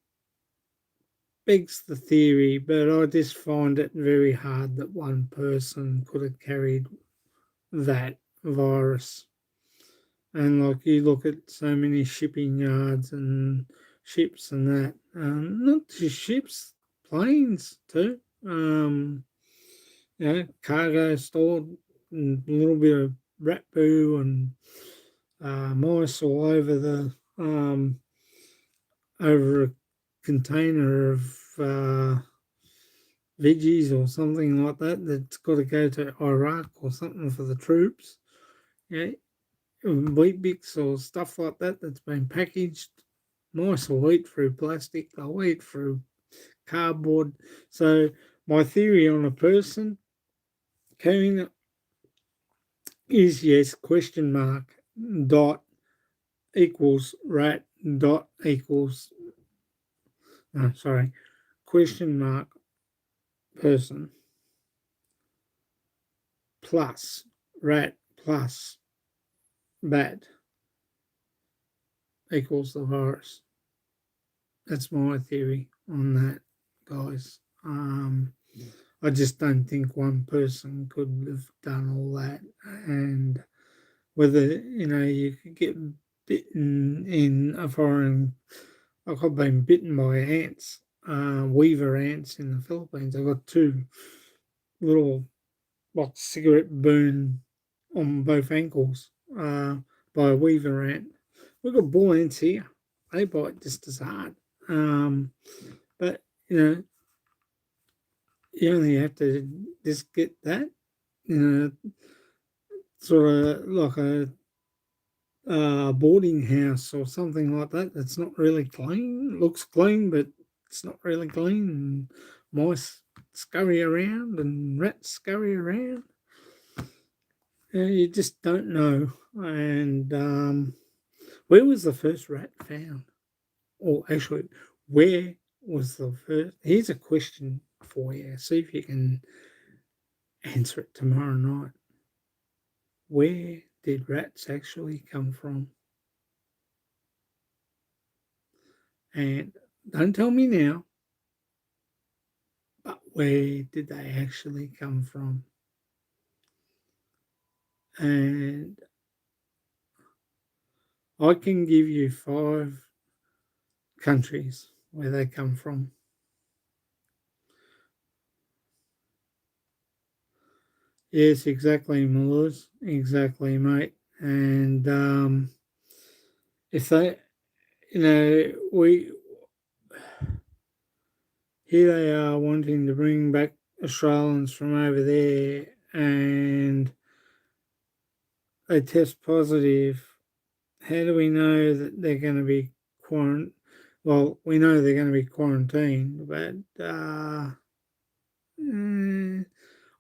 begs the theory, but I just find it very hard that one person could have carried that virus. And like you look at so many shipping yards and ships and that, not just ships, planes too. Cargo stored, and a little bit of rat poo and mice all over over a container of veggies or something like that that's got to go to Iraq or something for the troops. Yeah, wheat bix or stuff like that that's been packaged. Mice will eat through plastic. They'll eat through cardboard. So my theory on a person carrying it is yes, question mark, dot, equals rat, dot, equals, question mark, person, plus, rat, plus, bat, equals the virus. That's my theory on that, guys. I just don't think one person could have done all that, and whether you could get bitten in a foreign. Like I've been bitten by ants, weaver ants in the Philippines. I got 2 little like cigarette burn on both ankles by a weaver ant. We've got bull ants here. They bite just as hard. But you only have to just get that, sort of like a boarding house or something like that. That's not really clean. Looks clean, but it's not really clean. And mice scurry around and rats scurry around. You just don't know. And where was the first rat found? Or actually, where was the first? Here's a question for you. See if you can answer it tomorrow night. Where did rats actually come from? And don't tell me now, but where did they actually come from? And I can give you 5 countries where they come from. Yes, exactly, Maluz. Exactly, mate. And if they, we here they are wanting to bring back Australians from over there, and they test positive. How do we know that they're going to be quarantined? Well, we know they're going to be quarantined, but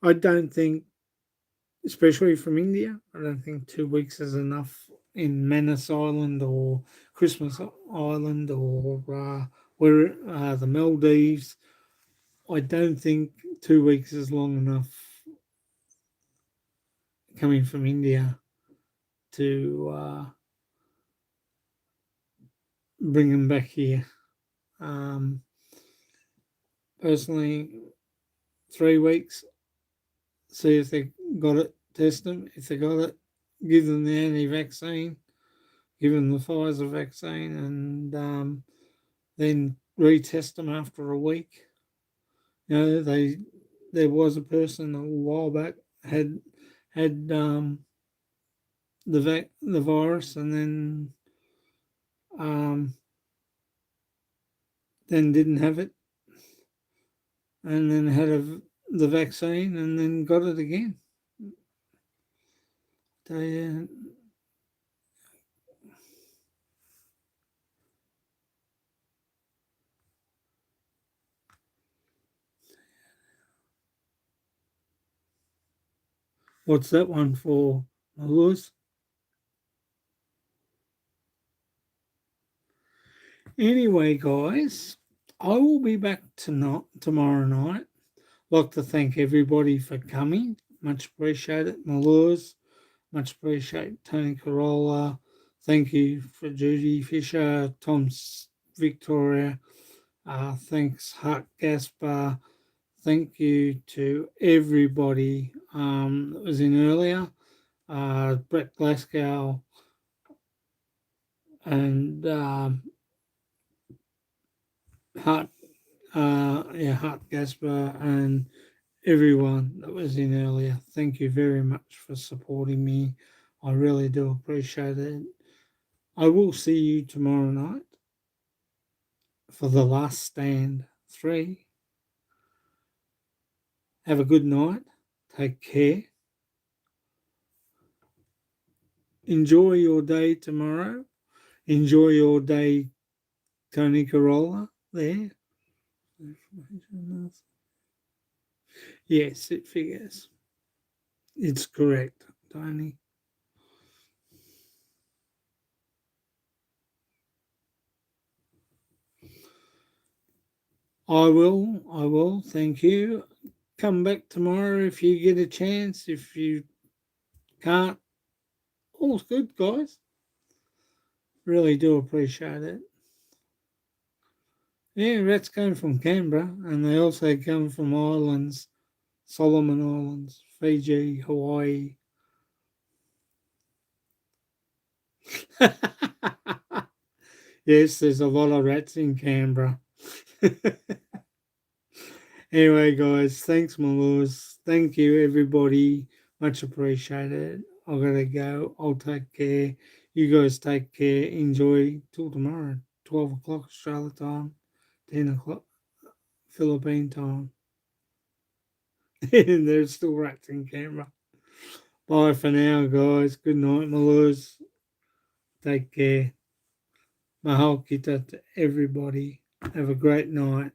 I don't think, especially from India, I don't think 2 weeks is enough in Manus Island or Christmas Island or where the Maldives. I don't think 2 weeks is long enough coming from India to bring them back here. Um, Personally, 3 weeks, see if they got it, test them. If they got it, give them the anti-vaccine, give them the Pfizer vaccine, and then retest them after a week. There was a person a while back had the virus, and um, then didn't have it, and then had the vaccine, and then got it again. They, what's that one for, Lewis? Anyway, guys, I will be back tonight, tomorrow night. Like to thank everybody for coming. Much appreciated. Malures, much appreciate Tony Corolla. Thank you for Judy Fisher, Tom Victoria. Thanks, Hart Gaspar. Thank you to everybody that was in earlier. Brett Glasgow and Hart, Hart Gaspar and everyone that was in earlier. Thank you very much for supporting me. I really do appreciate it. I will see you tomorrow night for The Last Stand 3. Have a good night. Take care. Enjoy your day tomorrow. Enjoy your day, Tony Corolla, there. Yes, it figures. It's correct, Tony. I will. Thank you. Come back tomorrow if you get a chance. If you can't, all's good, guys. Really do appreciate it. Yeah, rats come from Canberra, and they also come from islands, Solomon Islands, Fiji, Hawaii. Yes, there's a lot of rats in Canberra. Anyway, guys, thanks, Maluz. Thank you, everybody. Much appreciated. I gotta go. I'll take care. You guys take care. Enjoy till tomorrow, 12 o'clock Australia time, 10 o'clock Philippine time. And there's still rats in Canberra. Bye for now, guys. Good night, Maluz. Take care. Mahal kita to everybody. Have a great night.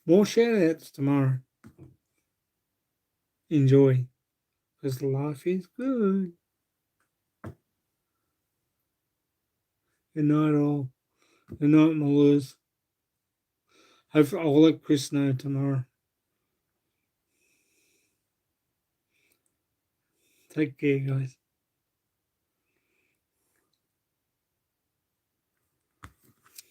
More shout outs tomorrow. Enjoy. because life is good. Good night, all. Good night, my Luz. I'll let Chris know tomorrow. Take care, guys.